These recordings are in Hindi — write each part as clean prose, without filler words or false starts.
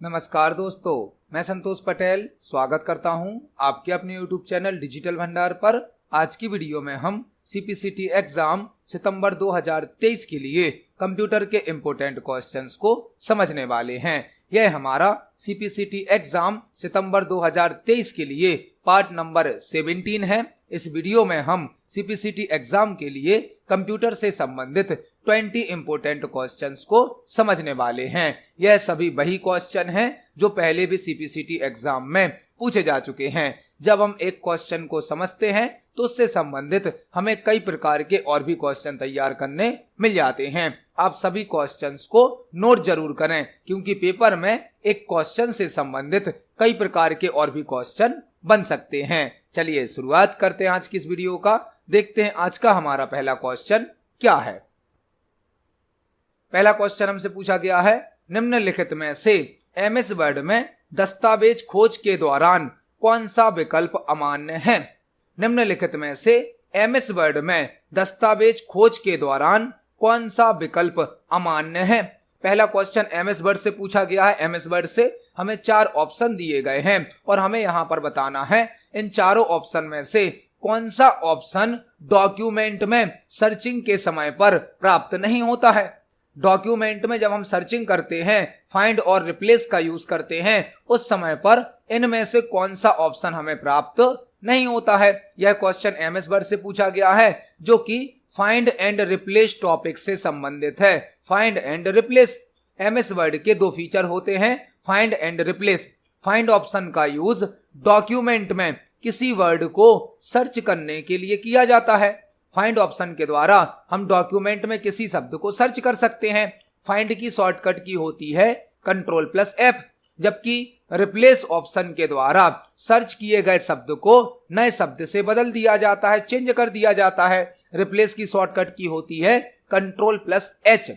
नमस्कार दोस्तों, मैं संतोष पटेल स्वागत करता हूं आपके अपने YouTube चैनल डिजिटल भंडार पर। आज की वीडियो में हम CPCT एग्जाम सितंबर 2023 के लिए कंप्यूटर के इम्पोर्टेंट क्वेश्चंस को समझने वाले हैं। यह हमारा CPCT एग्जाम सितंबर 2023 के लिए पार्ट नंबर 17 है। इस वीडियो में हम CPCT एग्जाम के लिए कंप्यूटर से संबंधित 20 इम्पोर्टेंट क्वेश्चंस को समझने वाले हैं। यह सभी वही क्वेश्चन हैं जो पहले भी CPCT एग्जाम में पूछे जा चुके हैं। जब हम एक क्वेश्चन को समझते हैं तो उससे संबंधित हमें कई प्रकार के और भी क्वेश्चन तैयार करने मिल जाते हैं। आप सभी क्वेश्चंस को नोट जरूर करें, क्योंकि पेपर में एक क्वेश्चन से संबंधित कई प्रकार के और भी क्वेश्चन बन सकते हैं। चलिए शुरुआत करते हैं आज की इस वीडियो का। देखते हैं आज का हमारा पहला क्वेश्चन क्या है। पहला क्वेश्चन हमसे पूछा गया है, निम्नलिखित में से MS वर्ड में दस्तावेज खोज के दौरान कौन सा विकल्प अमान्य है। निम्नलिखित में से MS वर्ड में दस्तावेज खोज के दौरान कौन सा विकल्प अमान्य है। पहला क्वेश्चन MS वर्ड से पूछा गया है। MS वर्ड से हमें 4 ऑप्शन दिए गए हैं और हमें यहाँ पर बताना है इन चारों ऑप्शन में से कौन सा ऑप्शन डॉक्यूमेंट में सर्चिंग के समय पर प्राप्त नहीं होता है। डॉक्यूमेंट में जब हम सर्चिंग करते हैं, फाइंड और रिप्लेस का यूज करते हैं, उस समय पर इनमें से कौन सा ऑप्शन हमें प्राप्त नहीं होता है। यह क्वेश्चन MS वर्ड से पूछा गया है, जो कि फाइंड एंड रिप्लेस टॉपिक से संबंधित है। Find and replace MS word के 2 फीचर होते हैं, find and replace. Find option का यूज डॉक्यूमेंट में किसी वर्ड को सर्च करने के लिए किया जाता है। फाइंड ऑप्शन के द्वारा हम डॉक्यूमेंट में किसी शब्द को सर्च कर सकते हैं। फाइंड की शॉर्टकट की होती है Ctrl+F, जबकि रिप्लेस ऑप्शन के द्वारा सर्च किए गए शब्द को नए शब्द से बदल दिया जाता है, चेंज कर दिया जाता है। रिप्लेस की शॉर्टकट की होती है Ctrl+H।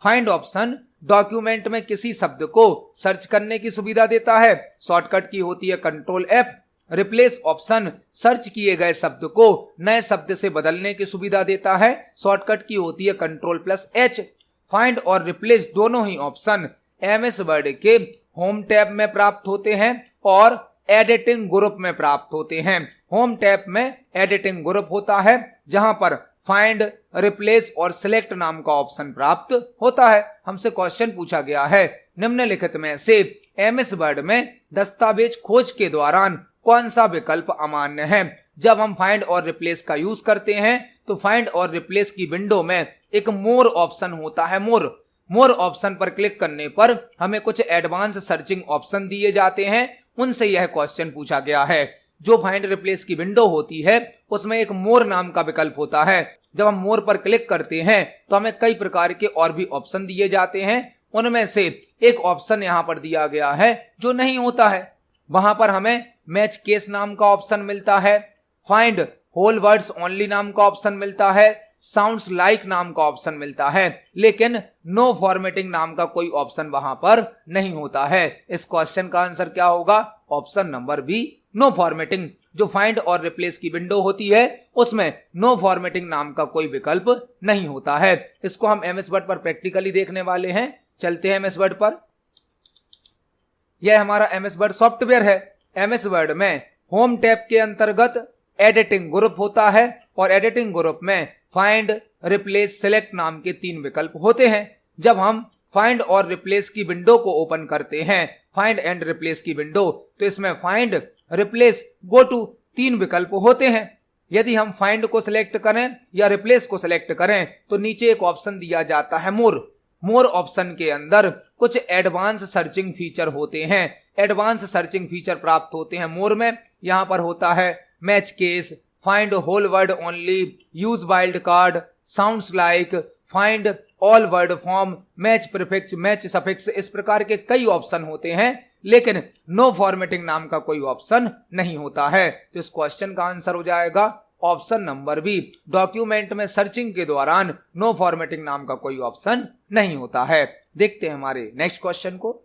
फाइंड ऑप्शन डॉक्यूमेंट में किसी शब्द को सर्च करने की सुविधा देता है, शॉर्टकट की होती है Ctrl+F। रिप्लेस ऑप्शन सर्च किए गए शब्द को नए शब्द से बदलने की सुविधा देता है, शॉर्टकट की होती है Ctrl+H। फाइंड और रिप्लेस दोनों ही ऑप्शन MS वर्ड के होम टैब में प्राप्त होते हैं और एडिटिंग ग्रुप में प्राप्त होते हैं। होम टैब में एडिटिंग ग्रुप होता है, जहां पर फाइंड, रिप्लेस और सिलेक्ट नाम का ऑप्शन प्राप्त होता है। हमसे क्वेश्चन पूछा गया है, निम्नलिखित में से MS वर्ड में दस्तावेज खोज के दौरान कौन सा विकल्प अमान्य है। जब हम फाइंड और रिप्लेस का यूज करते हैं तो फाइंड और रिप्लेस की विंडो में एक मोर ऑप्शन होता है। मोर ऑप्शन पर क्लिक करने पर हमें कुछ एडवांस सर्चिंग ऑप्शन दिए जाते हैं, उनसे यह क्वेश्चन पूछा गया है। जो फाइंड रिप्लेस की विंडो होती है उसमें एक मोर नाम का विकल्प होता है। जब हम मोर पर क्लिक करते हैं तो हमें कई प्रकार के और भी ऑप्शन दिए जाते हैं, उनमें से एक ऑप्शन यहाँ पर दिया गया है जो नहीं होता है। वहां पर हमें मैच केस नाम का ऑप्शन मिलता है, फाइंड होल वर्ड्स ओनली नाम का ऑप्शन मिलता है, साउंड्स लाइक नाम का ऑप्शन मिलता है, लेकिन नो फॉर्मेटिंग नाम का कोई ऑप्शन वहां पर नहीं होता है। इस क्वेश्चन का आंसर क्या होगा? Option number B, no formatting. जो फाइंड और रिप्लेस की विंडो होती है उसमें नो फॉर्मेटिंग नाम का कोई विकल्प नहीं होता है। इसको हम MS वर्ड पर प्रैक्टिकली देखने वाले हैं। चलते हैं MS वर्ड पर। यह हमारा MS वर्ड सॉफ्टवेयर है। MS वर्ड में होम टैब के अंतर्गत एडिटिंग ग्रुप होता है और एडिटिंग ग्रुप में फाइंड, रिप्लेस, सिलेक्ट नाम के 3 विकल्प होते हैं। जब हम फाइंड और रिप्लेस की विंडो को ओपन करते हैं, फाइंड एंड रिप्लेस की विंडो, तो इसमें फाइंड, रिप्लेस, गो टू 3 विकल्प होते हैं। यदि हम फाइंड को सिलेक्ट करें या रिप्लेस को सिलेक्ट करें तो नीचे एक ऑप्शन दिया जाता है मोर ऑप्शन के अंदर कुछ एडवांस सर्चिंग फीचर होते हैं। एडवांस सर्चिंग फीचर प्राप्त होते हैं मोर में। यहाँ पर होता है match case, find whole word only, use wild card, sounds like, find all word form, match prefix, match suffix. इस प्रकार के कई ऑप्शन होते हैं, लेकिन नो फॉर्मेटिंग नाम का कोई ऑप्शन नहीं होता है। तो इस क्वेश्चन का आंसर हो जाएगा ऑप्शन नंबर बी। डॉक्यूमेंट में सर्चिंग के दौरान नो फॉर्मेटिंग नाम का कोई ऑप्शन नहीं होता है। देखते हैं हमारे नेक्स्ट क्वेश्चन को।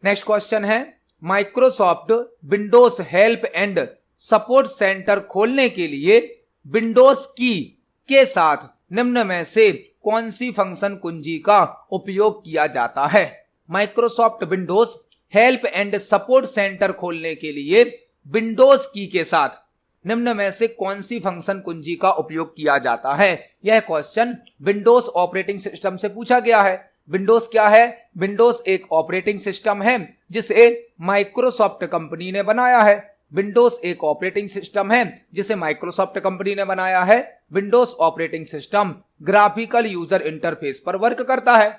नेक्स्ट क्वेश्चन है, Microsoft Windows help and support centre खोलने के लिए विंडोज की के साथ निम्न में से कौन सी फंक्शन कुंजी का उपयोग किया जाता है। Microsoft Windows help and support centre खोलने के लिए विंडोज की के साथ निम्न में से कौन सी फंक्शन कुंजी का उपयोग किया जाता है। यह क्वेश्चन विंडोज ऑपरेटिंग सिस्टम से पूछा गया है। विंडोज क्या है? विंडोज एक ऑपरेटिंग सिस्टम है जिसे माइक्रोसॉफ्ट कंपनी ने बनाया है। विंडोज एक ऑपरेटिंग सिस्टम है जिसे माइक्रोसॉफ्ट कंपनी ने बनाया है। Windows operating system graphical user interface पर वर्क करता है,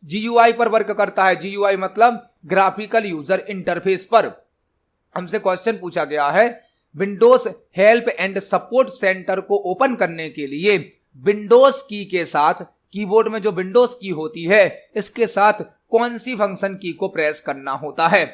जीयूआई पर वर्क करता है। जीयूआई मतलब ग्राफिकल यूजर इंटरफेस पर। हमसे क्वेश्चन पूछा गया है Windows help and support centre को ओपन करने के लिए विंडोज की के साथ, कीबोर्ड में जो विंडोज की होती है इसके साथ कौन सी फंक्शन की को प्रेस करना होता है।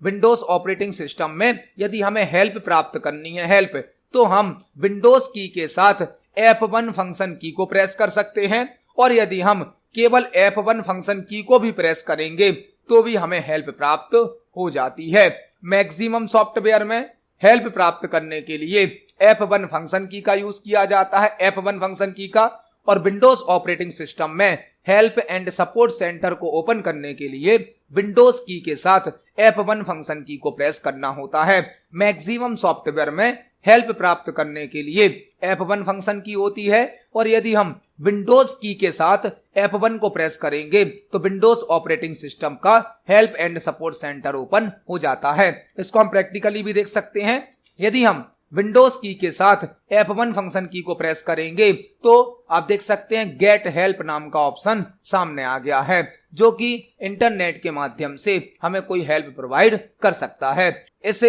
विंडोज ऑपरेटिंग सिस्टम में यदि हमें हेल्प प्राप्त करनी है, हेल्प, तो हम विंडोज की के साथ F1 फंक्शन की को प्रेस कर सकते हैं, और यदि हम केवल F1 फंक्शन की को भी प्रेस करेंगे तो भी हमें हेल्प प्राप्त हो जाती है। मैक्सिमम सॉफ्टवेयर में हेल्प प्राप्त करने के लिए F1 फंक्शन की का यूज किया जाता है, F1 फंक्शन की का। और विंडोज ऑपरेटिंग सिस्टम में हेल्प एंड सपोर्ट सेंटर को ओपन करने के लिए विंडोज की के साथ F1 फंक्शन की को प्रेस करना होता है। मैक्सिमम सॉफ्टवेयर में हेल्प प्राप्त करने के लिए F1 फंक्शन की होती है, और यदि हम विंडोज की के साथ F1 को प्रेस करेंगे तो विंडोज ऑपरेटिंग सिस्टम का help and support centre open हो जाता है। इसको हम प्रैक्टिकली भी देख सकते हैं। यदि हम विंडोज की के साथ F1 फंक्शन की को प्रेस करेंगे तो आप देख सकते हैं गेट हेल्प नाम का ऑप्शन सामने आ गया है, जो कि इंटरनेट के माध्यम से हमें कोई हेल्प प्रोवाइड कर सकता है। इस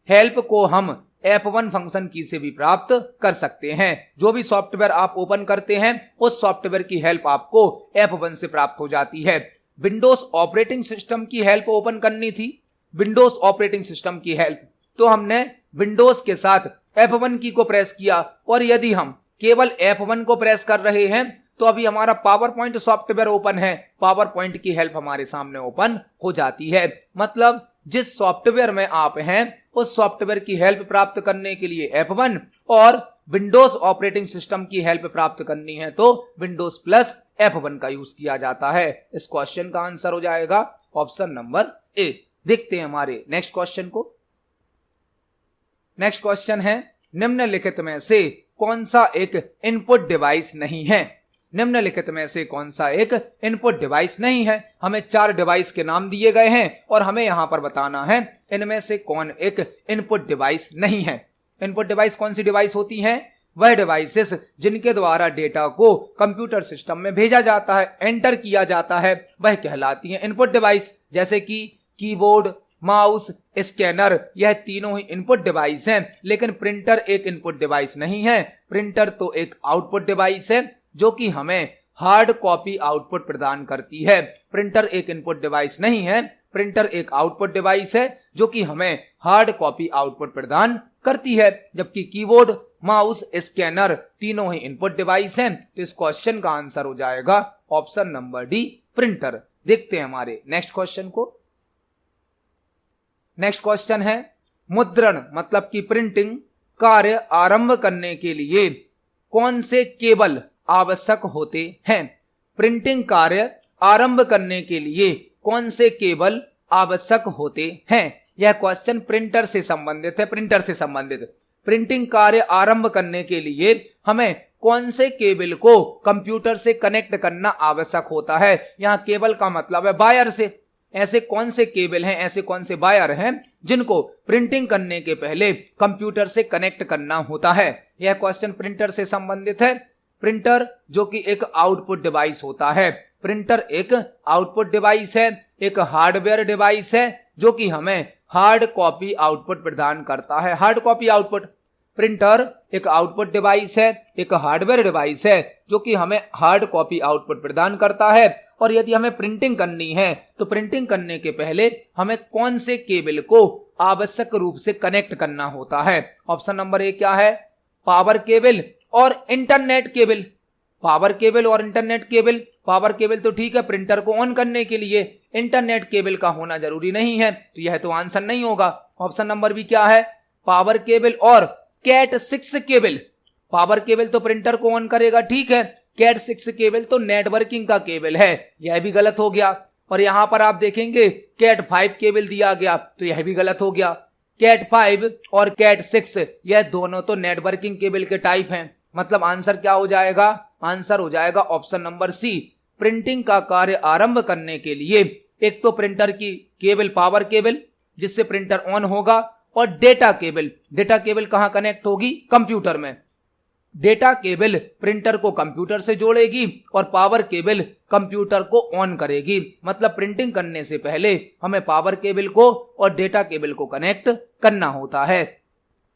हेल्प को हम F1 फंक्शन की से भी प्राप्त कर सकते हैं। जो भी सॉफ्टवेयर आप ओपन करते हैं उस सॉफ्टवेयर की हेल्प आपको F1 से प्राप्त हो जाती है। विंडोज ऑपरेटिंग सिस्टम की हेल्प ओपन करनी थी, विंडोज ऑपरेटिंग सिस्टम की हेल्प, तो हमने विंडोज के साथ F1 की को प्रेस किया, और यदि हम केवल F1 को प्रेस कर रहे हैं तो अभी हमारा पावर पॉइंट सॉफ्टवेयर ओपन है, पावर पॉइंट की हेल्प हमारे सामने ओपन हो जाती है। मतलब जिस सॉफ्टवेयर में आप हैं उस सॉफ्टवेयर की हेल्प प्राप्त करने के लिए F1, और विंडोज ऑपरेटिंग सिस्टम की हेल्प प्राप्त करनी है तो विंडोज प्लस F1 का यूज किया जाता है। इस क्वेश्चन का आंसर हो जाएगा ऑप्शन नंबर ए। देखते हैं हमारे नेक्स्ट क्वेश्चन को। नेक्स्ट क्वेश्चन है निम्नलिखित में से कौन सा एक इनपुट डिवाइस नहीं है। निम्नलिखित में से कौन सा एक इनपुट डिवाइस नहीं है। हमें 4 डिवाइस के नाम दिए गए हैं और हमें यहां पर बताना है इनमें से कौन एक इनपुट डिवाइस नहीं है। इनपुट डिवाइस कौन सी डिवाइस होती हैं? वह डिवाइसेस जिनके द्वारा डेटा को कंप्यूटर सिस्टम में भेजा जाता है, एंटर किया जाता है, वह कहलाती हैं इनपुट डिवाइस। जैसे कि कीबोर्ड, माउस, स्कैनर, यह तीनों ही इनपुट डिवाइस हैं। लेकिन प्रिंटर एक इनपुट डिवाइस नहीं है। प्रिंटर तो एक आउटपुट डिवाइस है जो कि हमें हार्ड कॉपी आउटपुट प्रदान करती है। प्रिंटर एक इनपुट डिवाइस नहीं है, प्रिंटर एक आउटपुट डिवाइस है जो कि हमें हार्ड कॉपी आउटपुट प्रदान करती है। जबकि कीबोर्ड, माउस, स्कैनर तीनों ही इनपुट डिवाइस हैं। तो इस क्वेश्चन का आंसर हो जाएगा ऑप्शन नंबर डी, प्रिंटर। देखते हैं हमारे नेक्स्ट क्वेश्चन को। नेक्स्ट क्वेश्चन है मुद्रण मतलब कि प्रिंटिंग कार्य आरंभ करने के लिए कौन से केबल आवश्यक होते हैं। प्रिंटिंग कार्य आरंभ करने के लिए कौन से केबल आवश्यक होते हैं। यह क्वेश्चन प्रिंटर से संबंधित है। प्रिंटर से संबंधित प्रिंटिंग कार्य आरंभ करने के लिए हमें कौन से केबल को कंप्यूटर से कनेक्ट करना आवश्यक होता है। यहां केबल का मतलब है वायर से। ऐसे कौन से केबल हैं, ऐसे कौन से वायर हैं जिनको प्रिंटिंग करने के पहले कंप्यूटर से कनेक्ट करना होता है। यह क्वेश्चन प्रिंटर से संबंधित है। प्रिंटर जो कि एक आउटपुट डिवाइस होता है। प्रिंटर एक आउटपुट डिवाइस है, एक हार्डवेयर डिवाइस है जो कि हमें हार्ड कॉपी आउटपुट प्रदान करता है। Hard copy output. प्रिंटर एक आउटपुट डिवाइस है, एक हार्डवेयर डिवाइस है जो कि हमें हार्ड कॉपी आउटपुट प्रदान करता है। और यदि हमें प्रिंटिंग करनी है तो प्रिंटिंग करने के पहले हमें कौन से केबल को आवश्यक रूप से कनेक्ट करना होता है। ऑप्शन नंबर ए क्या है? पावर केबल और इंटरनेट केबल। पावर केबल और इंटरनेट केबल। पावर केबल तो ठीक है प्रिंटर को ऑन करने के लिए, इंटरनेट केबल का होना जरूरी नहीं है, तो यह तो आंसर नहीं होगा। ऑप्शन नंबर बी क्या है? पावर केबल और कैट 6 केबल। पावर केबल तो प्रिंटर को ऑन करेगा, ठीक है। कैट 6 केबल तो नेटवर्किंग का केबल है, यह भी गलत हो गया। और यहां पर आप देखेंगे कैट 5 केबल दिया गया, तो यह भी गलत हो गया। कैट 5 और कैट 6 यह दोनों तो नेटवर्किंग केबल के टाइप हैं, मतलब आंसर क्या हो जाएगा? आंसर हो जाएगा ऑप्शन नंबर सी। प्रिंटिंग का कार्य आरंभ करने के लिए एक तो प्रिंटर की केबल पावर केबल जिससे प्रिंटर ऑन होगा, और डेटा केबल। डेटा केबल कहां कनेक्ट होगी? कंप्यूटर में। डेटा केबल प्रिंटर को कंप्यूटर से जोड़ेगी और पावर केबल कंप्यूटर को ऑन करेगी। मतलब प्रिंटिंग करने से पहले हमें पावर केबल को और डेटा केबल को कनेक्ट करना होता है।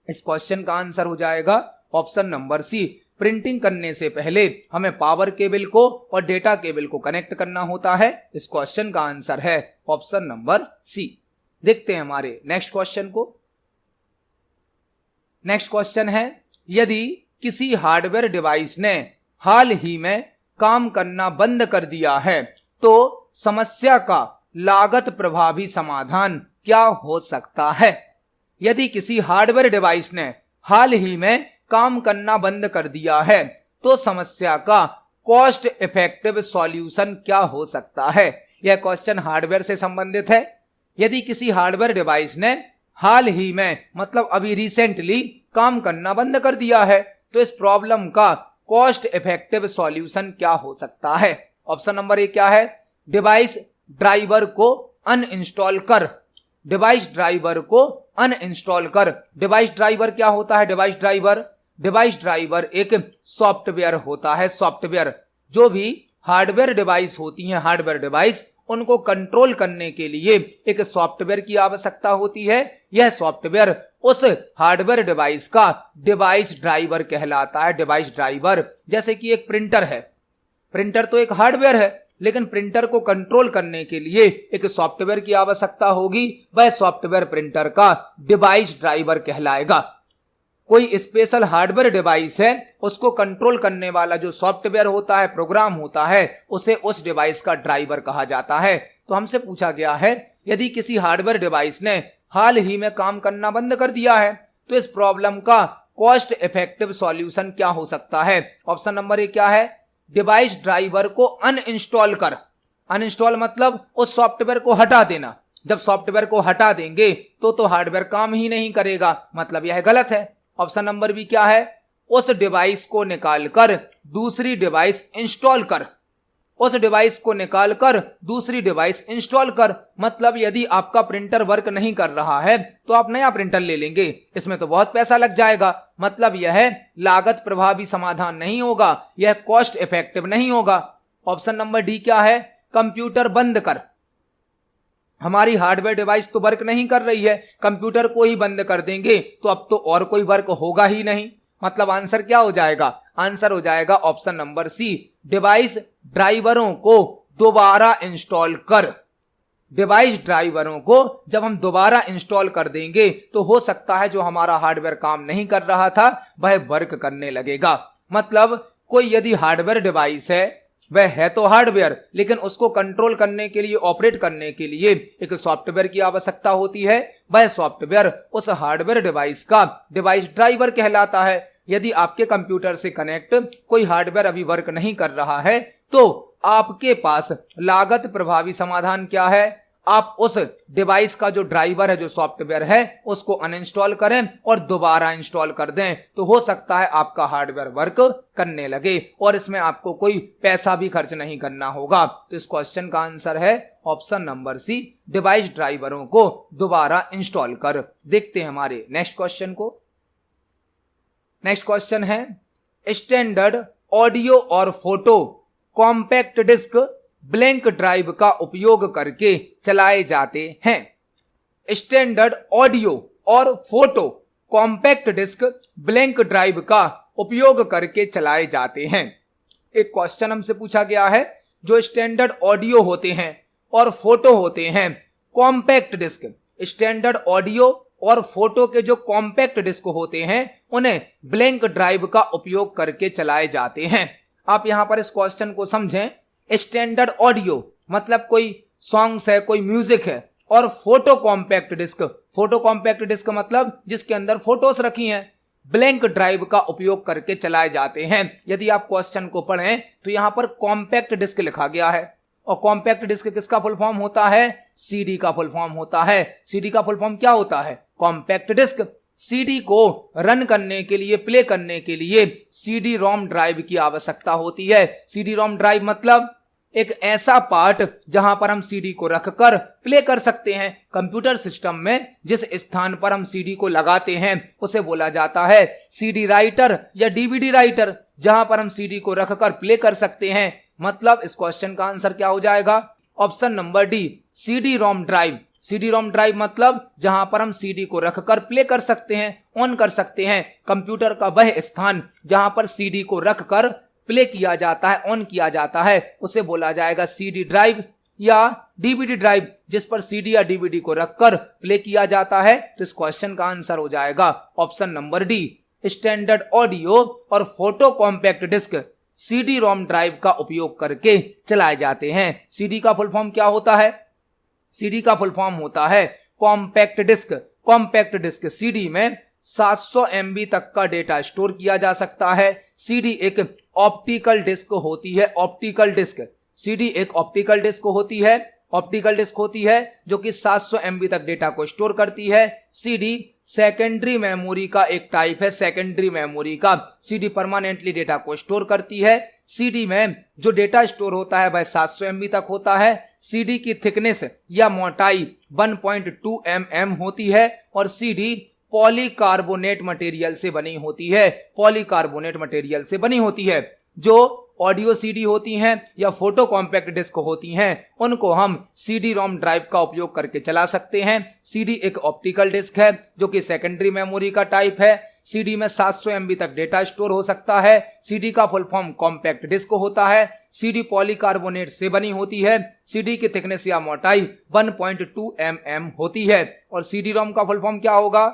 इस क्वेश्चन का आंसर हो जाएगा ऑप्शन नंबर सी। प्रिंटिंग करने से पहले हमें पावर केबल को और डेटा केबल को कनेक्ट करना होता है। इस क्वेश्चन का आंसर है ऑप्शन नंबर सी। देखते हैं हमारे नेक्स्ट क्वेश्चन को। नेक्स्ट क्वेश्चन है, यदि किसी हार्डवेयर डिवाइस ने हाल ही में काम करना बंद कर दिया है तो समस्या का लागत प्रभावी समाधान क्या हो सकता है? यदि किसी हार्डवेयर डिवाइस ने हाल ही में काम करना बंद कर दिया है तो समस्या का कॉस्ट इफेक्टिव सॉल्यूशन क्या हो सकता है? यह क्वेश्चन हार्डवेयर से संबंधित है। यदि किसी हार्डवेयर डिवाइस ने हाल ही में मतलब अभी रिसेंटली काम करना बंद कर दिया है तो इस प्रॉब्लम का कॉस्ट इफेक्टिव सॉल्यूशन क्या हो सकता है? ऑप्शन नंबर ए क्या है? डिवाइस ड्राइवर को अनइंस्टॉल कर। डिवाइस ड्राइवर को अनइंस्टॉल कर। डिवाइस ड्राइवर क्या होता है? डिवाइस ड्राइवर एक सॉफ्टवेयर होता है। सॉफ्टवेयर जो भी हार्डवेयर डिवाइस होती हैं, हार्डवेयर डिवाइस उनको कंट्रोल करने के लिए एक सॉफ्टवेयर की आवश्यकता होती है। यह सॉफ्टवेयर उस हार्डवेयर डिवाइस का डिवाइस ड्राइवर कहलाता है। डिवाइस ड्राइवर जैसे कि एक प्रिंटर है, प्रिंटर तो एक हार्डवेयर है, लेकिन प्रिंटर को कंट्रोल करने के लिए एक सॉफ्टवेयर की आवश्यकता होगी। वह सॉफ्टवेयर प्रिंटर का डिवाइस ड्राइवर कहलाएगा। कोई स्पेशल हार्डवेयर डिवाइस है, उसको कंट्रोल करने वाला जो सॉफ्टवेयर होता है, प्रोग्राम होता है, उसे उस डिवाइस का ड्राइवर कहा जाता है। तो हमसे पूछा गया है, यदि किसी हार्डवेयर डिवाइस ने हाल ही में काम करना बंद कर दिया है तो इस प्रॉब्लम का कॉस्ट इफेक्टिव सॉल्यूशन क्या हो सकता है? ऑप्शन नंबर ए क्या है? डिवाइस ड्राइवर को अनइंस्टॉल कर। अनइंस्टॉल मतलब उस सॉफ्टवेयर को हटा देना। जब सॉफ्टवेयर को हटा देंगे तो हार्डवेयर काम ही नहीं करेगा, मतलब यह गलत है। ऑप्शन नंबर बी क्या है? उस डिवाइस को निकालकर दूसरी डिवाइस इंस्टॉल कर। उस डिवाइस को निकालकर दूसरी डिवाइस इंस्टॉल कर, मतलब यदि आपका प्रिंटर वर्क नहीं कर रहा है तो आप नया प्रिंटर ले लेंगे, इसमें तो बहुत पैसा लग जाएगा। मतलब यह लागत प्रभावी समाधान नहीं होगा, यह कॉस्ट इफेक्टिव नहीं होगा। ऑप्शन नंबर डी क्या है? कंप्यूटर बंद कर। हमारी हार्डवेयर डिवाइस तो वर्क नहीं कर रही है, कंप्यूटर को ही बंद कर देंगे तो अब तो और कोई वर्क होगा ही नहीं। मतलब आंसर क्या हो जाएगा? आंसर हो जाएगा ऑप्शन नंबर सी। डिवाइस ड्राइवरों को दोबारा इंस्टॉल कर। डिवाइस ड्राइवरों को जब हम दोबारा इंस्टॉल कर देंगे तो हो सकता है जो हमारा हार्डवेयर काम नहीं कर रहा था वह वर्क करने लगेगा। मतलब कोई यदि हार्डवेयर डिवाइस है, वह है तो हार्डवेयर, लेकिन उसको कंट्रोल करने के लिए, ऑपरेट करने के लिए एक सॉफ्टवेयर की आवश्यकता होती है। वह सॉफ्टवेयर उस हार्डवेयर डिवाइस का डिवाइस ड्राइवर कहलाता है। यदि आपके कंप्यूटर से कनेक्ट कोई हार्डवेयर अभी वर्क नहीं कर रहा है तो आपके पास लागत प्रभावी समाधान क्या है? आप उस डिवाइस का जो ड्राइवर है, जो सॉफ्टवेयर है, उसको अनइंस्टॉल करें और दोबारा इंस्टॉल कर दें, तो हो सकता है आपका हार्डवेयर वर्क करने लगे और इसमें आपको कोई पैसा भी खर्च नहीं करना होगा। तो इस क्वेश्चन का आंसर है ऑप्शन नंबर सी, डिवाइस ड्राइवरों को दोबारा इंस्टॉल कर। देखते हैं हमारे नेक्स्ट क्वेश्चन को। नेक्स्ट क्वेश्चन है, स्टैंडर्ड ऑडियो और photo compact disc blank drive का उपयोग करके चलाए जाते हैं। स्टैंडर्ड ऑडियो और photo compact disc blank drive का उपयोग करके चलाए जाते हैं। एक क्वेश्चन हमसे पूछा गया है, जो स्टैंडर्ड ऑडियो होते हैं और फोटो होते हैं कॉम्पैक्ट डिस्क, स्टैंडर्ड ऑडियो और फोटो के जो कॉम्पैक्ट डिस्क होते हैं उन्हें ब्लैंक ड्राइव का उपयोग करके चलाए जाते हैं। आप यहां पर इस क्वेश्चन को समझें। स्टैंडर्ड ऑडियो मतलब कोई सॉन्ग्स है, कोई म्यूजिक है, और photo compact disc, photo compact disc मतलब जिसके अंदर फोटोस रखी हैं, ब्लैंक ड्राइव का उपयोग करके चलाए जाते हैं। यदि आप क्वेश्चन को पढ़ें तो यहां पर कॉम्पैक्ट डिस्क लिखा गया है। और कॉम्पैक्ट डिस्क किसका फुल फॉर्म होता है? सीडी का फुल फॉर्म होता है। सीडी का फुल फॉर्म क्या होता है? Compact disc. सीडी को रन करने के लिए, प्ले करने के लिए सीडी रोम ड्राइव की आवश्यकता होती है। सीडी रोम ड्राइव मतलब एक ऐसा पार्ट जहां पर हम सीडी को रखकर प्ले कर सकते हैं। कंप्यूटर सिस्टम में जिस स्थान पर हम सीडी को लगाते हैं उसे बोला जाता है सीडी राइटर या डीवीडी राइटर, जहां पर हम सीडी को रखकर प्ले कर सकते हैं। मतलब इस क्वेश्चन का आंसर क्या हो जाएगा? Option number D, CD ROM drive. CD ROM drive मतलब जहां पर हम सीडी को रखकर प्ले कर सकते हैं, ऑन कर सकते हैं। कंप्यूटर का वह स्थान जहां पर सीडी को रखकर प्ले किया जाता है, ऑन किया जाता है, उसे बोला जाएगा सीडी ड्राइव या डीवीडी ड्राइव, जिस पर सीडी या डीवीडी को रखकर प्ले किया जाता है। तो इस क्वेश्चन का आंसर हो जाएगा option number D, standard audio और photo compact disc CD ROM drive का उपयोग करके चलाए जाते हैं। सीडी का फुल फॉर्म क्या होता है? सीडी का फुल फॉर्म होता है compact disc. Compact disc CD में 700 MB तक का डेटा स्टोर किया जा सकता है। सीडी एक ऑप्टिकल डिस्क होती है। ऑप्टिकल डिस्क, सीडी एक ऑप्टिकल डिस्क होती है। ऑप्टिकल डिस्क होती है जो कि 700 MB तक डेटा को स्टोर करती है। सीडी सेकेंडरी मेमोरी का एक टाइप है। सेकेंडरी मेमोरी का सीडी परमानेंटली डेटा को स्टोर करती है। सीडी में जो डेटा स्टोर होता है वह 700 MB तक होता है। सीडी की थिकनेस या मोटाई 1.2 mm होती है और सीडी पॉलीकार्बोनेट मटेरियल से बनी होती है। पॉलीकार्बोनेट मटेरियल से बनी होती है। जो ऑडियो सीडी होती हैं या फोटो कॉम्पैक्ट डिस्क होती हैं उनको हम सीडी रोम ड्राइव का उपयोग करके चला सकते हैं। सीडी एक ऑप्टिकल डिस्क है जो कि सेकेंडरी मेमोरी का टाइप है। सीडी में 700 MB तक डेटा स्टोर हो सकता है। सीडी का फुल फॉर्म कॉम्पैक्ट डिस्क होता है। सीडी पॉलीकार्बोनेट से बनी होती है। सीडी की थिकनेस या मोटाई 1.2 mm होती है और सीडी रोम का फुल फॉर्म क्या होगा?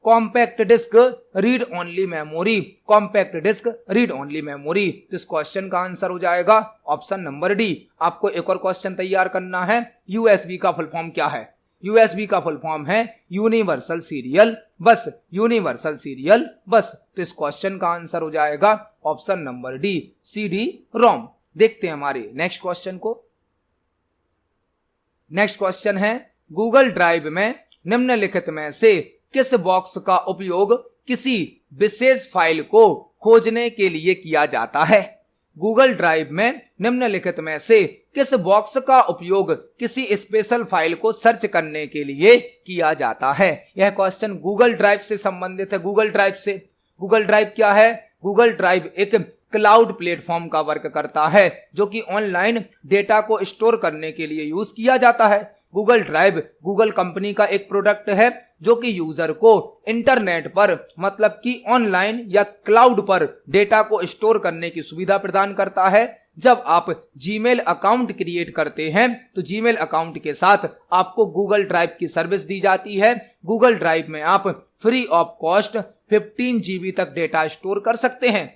Compact disc read only memory. Compact disc read only memory. तो इस क्वेश्चन का आंसर हो जाएगा ऑप्शन नंबर डी। आपको एक और क्वेश्चन तैयार करना है। यूएसबी का फुल फॉर्म क्या है? यूएसबी का फुल फॉर्म है यूनिवर्सल सीरियल बस। यूनिवर्सल सीरियल बस। तो इस क्वेश्चन का आंसर हो जाएगा option number D, CD ROM. देखते हैं हमारे नेक्स्ट क्वेश्चन को। नेक्स्ट क्वेश्चन है गूगल ड्राइव में निम्नलिखित में से किस बॉक्स का उपयोग किसी विशेष फाइल को खोजने के लिए किया जाता है? गूगल ड्राइव में निम्नलिखित में से किस बॉक्स का उपयोग किसी स्पेशल फाइल को सर्च करने के लिए किया जाता है? यह क्वेश्चन गूगल ड्राइव से संबंधित है। गूगल ड्राइव से, गूगल ड्राइव क्या है? गूगल ड्राइव एक क्लाउड प्लेटफॉर्म का वर्क करता है जो कि ऑनलाइन डेटा को स्टोर करने के लिए यूज किया जाता है। गूगल ड्राइव गूगल कंपनी का एक प्रोडक्ट है जो कि यूजर को इंटरनेट पर मतलब कि ऑनलाइन या क्लाउड पर डेटा को स्टोर करने की सुविधा प्रदान करता है। जब आप जीमेल अकाउंट क्रिएट करते हैं तो जीमेल अकाउंट के साथ आपको गूगल ड्राइव की सर्विस दी जाती है। गूगल ड्राइव में आप फ्री ऑफ कॉस्ट 15 GB तक डेटा स्टोर कर सकते हैं।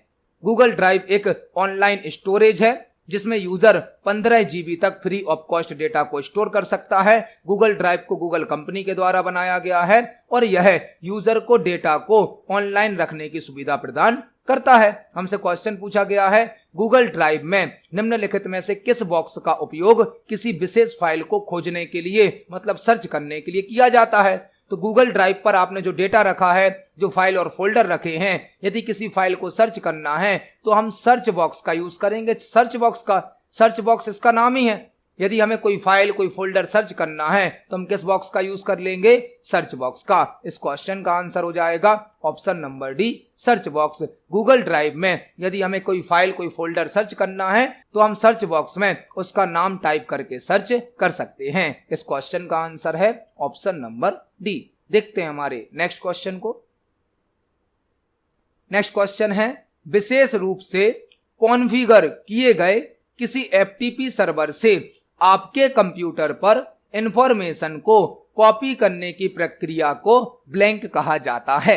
गूगल ड्राइव एक ऑनलाइन स्टोरेज है जिसमें यूजर 15 GB तक फ्री ऑफ कॉस्ट डेटा को स्टोर कर सकता है। गूगल ड्राइव को गूगल कंपनी के द्वारा बनाया गया है और यह यूजर को डेटा को ऑनलाइन रखने की सुविधा प्रदान करता है। हमसे क्वेश्चन पूछा गया है गूगल ड्राइव में निम्नलिखित में से किस बॉक्स का उपयोग किसी विशेष फाइल को खोजने के लिए मतलब सर्च करने के लिए किया जाता है? तो गूगल ड्राइव पर आपने जो डेटा रखा है, जो फाइल और फोल्डर रखे हैं, यदि किसी फाइल को सर्च करना है तो हम सर्च बॉक्स का यूज करेंगे। सर्च बॉक्स का, सर्च बॉक्स इसका नाम ही है। यदि हमें कोई फाइल कोई फोल्डर सर्च करना है तो हम किस बॉक्स का यूज कर लेंगे? सर्च बॉक्स का। इस क्वेश्चन का आंसर हो जाएगा option number D, search box. Google drive में यदि हमें कोई फाइल कोई फोल्डर सर्च करना है तो हम सर्च बॉक्स में उसका नाम टाइप करके सर्च कर सकते हैं। इस क्वेश्चन का आंसर है ऑप्शन नंबर डी। देखते हैं हमारे नेक्स्ट क्वेश्चन को। नेक्स्ट क्वेश्चन है विशेष रूप से कॉन्फ़िगर किए गए किसी FTP सर्वर से आपके कंप्यूटर पर इंफॉर्मेशन को कॉपी करने की प्रक्रिया को ब्लैंक कहा जाता है।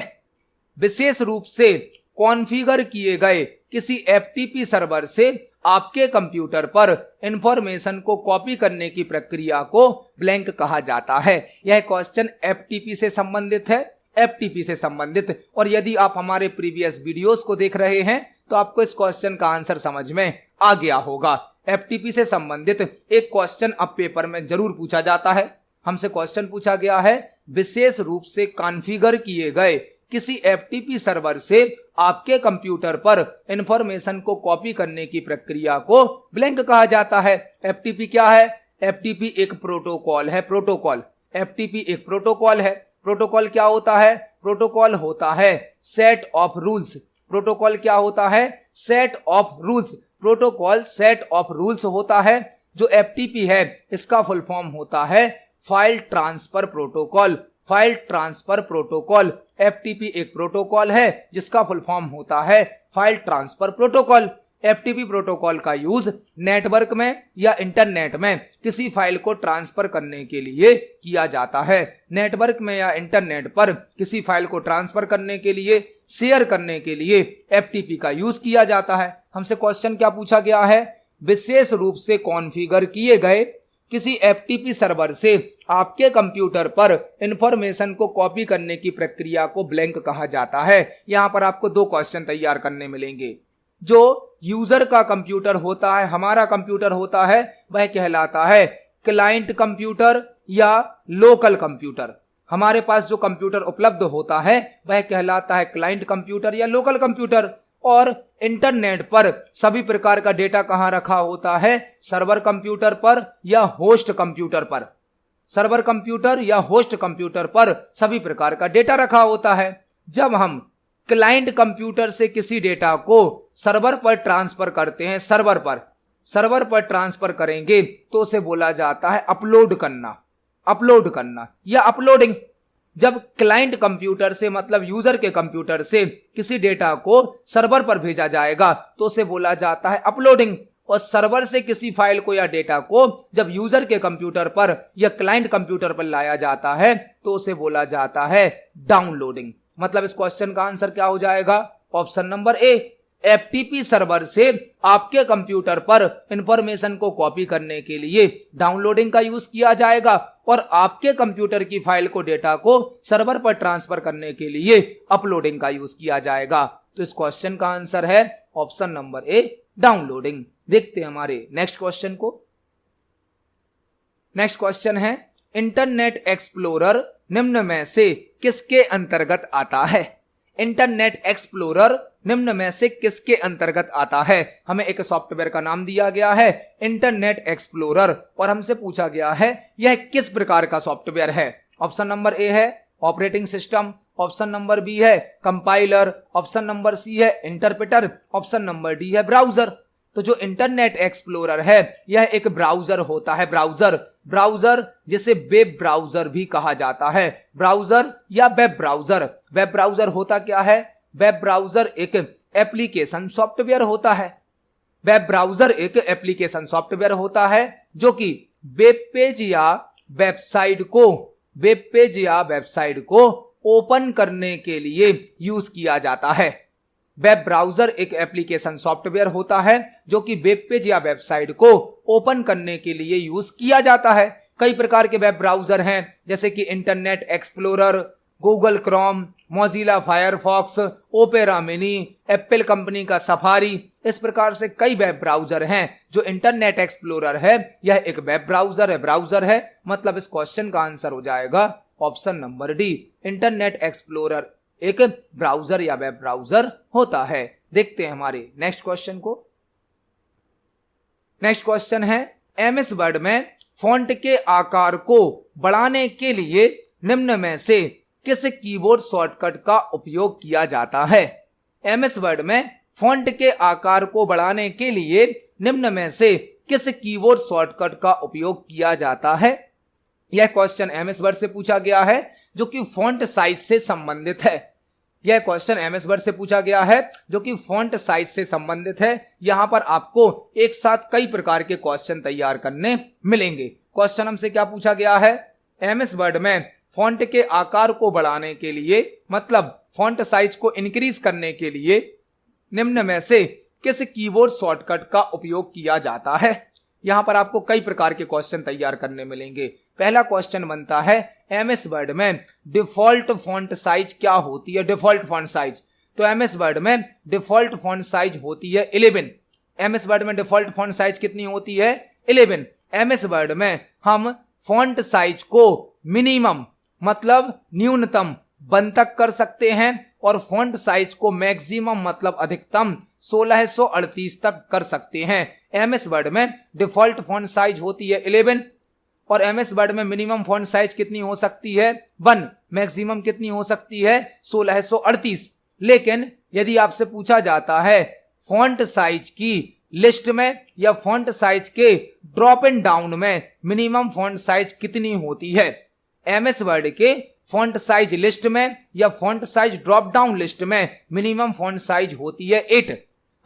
विशेष रूप से कॉन्फ़िगर किए गए किसी FTP सर्वर से आपके कंप्यूटर पर इंफॉर्मेशन को कॉपी करने की प्रक्रिया को ब्लैंक कहा जाता है। यह क्वेश्चन FTP से संबंधित है। FTP से संबंधित, और यदि आप हमारे प्रीवियस वीडियोस को देख रहे हैं तो आपको इस क्वेश्चन का आंसर समझ में आ गया होगा। एफटीपी से संबंधित एक क्वेश्चन अब पेपर में जरूर पूछा जाता है। हमसे क्वेश्चन पूछा गया है, विशेष रूप से कॉन्फ़िगर किए गए किसी एफटीपी सर्वर से आपके कंप्यूटर पर इंफॉर्मेशन को कॉपी करने की प्रक्रिया को ब्लैंक कहा जाता है। एफटीपी क्या है? एफटीपी एक प्रोटोकॉल है। प्रोटोकॉल, एफटीपी एक प्रोटोकॉल है। प्रोटोकॉल क्या होता है? प्रोटोकॉल होता है सेट ऑफ रूल्स। प्रोटोकॉल क्या होता है? Set of rules. Protocol set of rules होता है। जो एफटीपी है इसका फुल फॉर्म होता है file transfer protocol. File transfer protocol. FTP एक प्रोटोकॉल है जिसका फुल फॉर्म होता है file transfer protocol. FTP protocol का यूज नेटवर्क में या इंटरनेट में किसी फाइल को ट्रांसफर करने के लिए किया जाता है। नेटवर्क में या इंटरनेट पर किसी फाइल को ट्रांसफर करने के लिए, शेयर करने के लिए एफटीपी का यूज किया जाता है। हमसे क्वेश्चन क्या पूछा गया है? विशेष रूप से कॉन्फ़िगर किए गए किसी एफटीपी सर्वर से आपके कंप्यूटर पर इंफॉर्मेशन को कॉपी करने की प्रक्रिया को ब्लैंक कहा जाता है। यहां पर आपको दो क्वेश्चन तैयार करने मिलेंगे। जो यूजर का कंप्यूटर होता है, हमारा कंप्यूटर होता है, वह कहलाता है क्लाइंट कंप्यूटर या लोकल कंप्यूटर। हमारे पास जो कंप्यूटर उपलब्ध होता है वह कहलाता है क्लाइंट कंप्यूटर या लोकल कंप्यूटर। और इंटरनेट पर सभी प्रकार का डेटा कहां रखा होता है? सर्वर कंप्यूटर पर या होस्ट कंप्यूटर पर। सर्वर कंप्यूटर या होस्ट कंप्यूटर पर सभी प्रकार का डेटा रखा होता है। जब हम क्लाइंट कंप्यूटर से किसी डेटा को सर्वर पर ट्रांसफर करते हैं, सर्वर पर ट्रांसफर करेंगे तो उसे बोला जाता है अपलोड करना या अपलोडिंग। जब क्लाइंट कंप्यूटर से मतलब यूजर के कंप्यूटर से किसी डेटा को सर्वर पर भेजा जाएगा तो उसे बोला जाता है अपलोडिंग। और सर्वर से किसी फाइल को या डेटा को जब यूजर के कंप्यूटर पर या क्लाइंट कंप्यूटर पर लाया जाता है तो उसे बोला जाता है डाउनलोडिंग। मतलब इस क्वेश्चन का आंसर क्या हो जाएगा? ऑप्शन नंबर ए। एफटीपी सर्वर से आपके कंप्यूटर पर इंफॉर्मेशन को कॉपी करने के लिए डाउनलोडिंग का यूज किया जाएगा और आपके कंप्यूटर की फाइल को, डेटा को सर्वर पर ट्रांसफर करने के लिए अपलोडिंग का यूज किया जाएगा। तो इस क्वेश्चन का आंसर है ऑप्शन नंबर ए, डाउनलोडिंग। देखते हैं हमारे नेक्स्ट क्वेश्चन को। नेक्स्ट क्वेश्चन है, इंटरनेट एक्सप्लोरर निम्न में से किसके अंतर्गत आता है? इंटरनेट एक्सप्लोरर निम्न में से किसके अंतर्गत आता है? हमें एक सॉफ्टवेयर का नाम दिया गया है इंटरनेट एक्सप्लोरर और हमसे पूछा गया है यह किस प्रकार का सॉफ्टवेयर है। ऑप्शन नंबर ए है operating system, option number B है कंपाइलर, ऑप्शन नंबर सी है इंटरप्रेटर, ऑप्शन नंबर डी है ब्राउजर। तो जो इंटरनेट एक्सप्लोरर है यह एक ब्राउजर होता है। ब्राउजर जिसे वेब ब्राउजर भी कहा जाता है। ब्राउजर या वेब ब्राउजर। वेब ब्राउजर होता क्या है? वेब ब्राउजर एक एप्लीकेशन सॉफ्टवेयर होता है। वेब ब्राउजर एक एप्लीकेशन सॉफ्टवेयर होता है जो कि वेब पेज या वेबसाइट को ओपन करने के लिए यूज किया जाता है। वेब ब्राउजर एक एप्लीकेशन सॉफ्टवेयर होता है जो कि वेब पेज या वेबसाइट को ओपन करने के लिए यूज किया जाता है। कई प्रकार के वेब ब्राउजर हैं जैसे कि internet explorer, Google Chrome, Mozilla Firefox, opera mini, Apple company का सफारी। इस प्रकार से कई वेब ब्राउजर हैं। जो इंटरनेट एक्सप्लोरर है यह एक वेब ब्राउजर है। मतलब इस क्वेश्चन का आंसर हो जाएगा option number D. Internet explorer एक ब्राउजर या वेब ब्राउजर होता है। देखते हैं हमारे नेक्स्ट क्वेश्चन को। नेक्स्ट क्वेश्चन है, एमएस वर्ड में फॉन्ट के आकार को बढ़ाने के लिए निम्न में से किस कीबोर्ड शॉर्टकट का उपयोग किया जाता है? एमएस वर्ड में फॉन्ट के आकार को बढ़ाने के लिए निम्न में से किस कीबोर्ड शॉर्टकट का उपयोग किया जाता है? यह क्वेश्चन एमएस वर्ड से पूछा गया है जो कि फॉन्ट साइज से संबंधित है। यह क्वेश्चन एमएस वर्ड से पूछा गया है जो कि फॉन्ट साइज से संबंधित है। यहां पर आपको एक साथ कई प्रकार के क्वेश्चन तैयार करने मिलेंगे। क्वेश्चन हमसे क्या पूछा गया है? एमएस वर्ड में फॉन्ट के आकार को बढ़ाने के लिए मतलब फॉन्ट साइज को इंक्रीज करने के लिए निम्न में से किस कीबोर्ड शॉर्टकट का उपयोग किया जाता है? यहां पर आपको कई प्रकार के क्वेश्चन तैयार करने मिलेंगे। पहला क्वेश्चन बनता है, एमएस वर्ड में डिफॉल्ट फॉन्ट साइज क्या होती है? डिफॉल्ट फॉन्ट साइज, तो एमएस वर्ड में डिफॉल्ट फॉन्ट साइज होती है 11। एमएस वर्ड में डिफॉल्ट फॉन्ट साइज कितनी होती है 11। एमएस वर्ड में हम फॉन्ट साइज को मिनिमम मतलब न्यूनतम 1 तक कर सकते हैं और फॉन्ट साइज को मैक्सिमम मतलब अधिकतम 1638 तक कर सकते हैं। एमएस वर्ड में डिफॉल्ट फॉन्ट साइज होती है 11 और एमएस वर्ड में मिनिमम फॉन्ट साइज कितनी हो सकती है 1, मैक्सिमम कितनी हो सकती है 1638। लेकिन यदि आपसे पूछा जाता है फॉन्ट साइज की लिस्ट में या फॉन्ट साइज के ड्रॉप एंड डाउन में मिनिमम फॉन्ट साइज कितनी होती है, एमएस वर्ड के फॉन्ट साइज लिस्ट में या font size drop down list में मिनिमम फॉन्ट साइज होती है 8।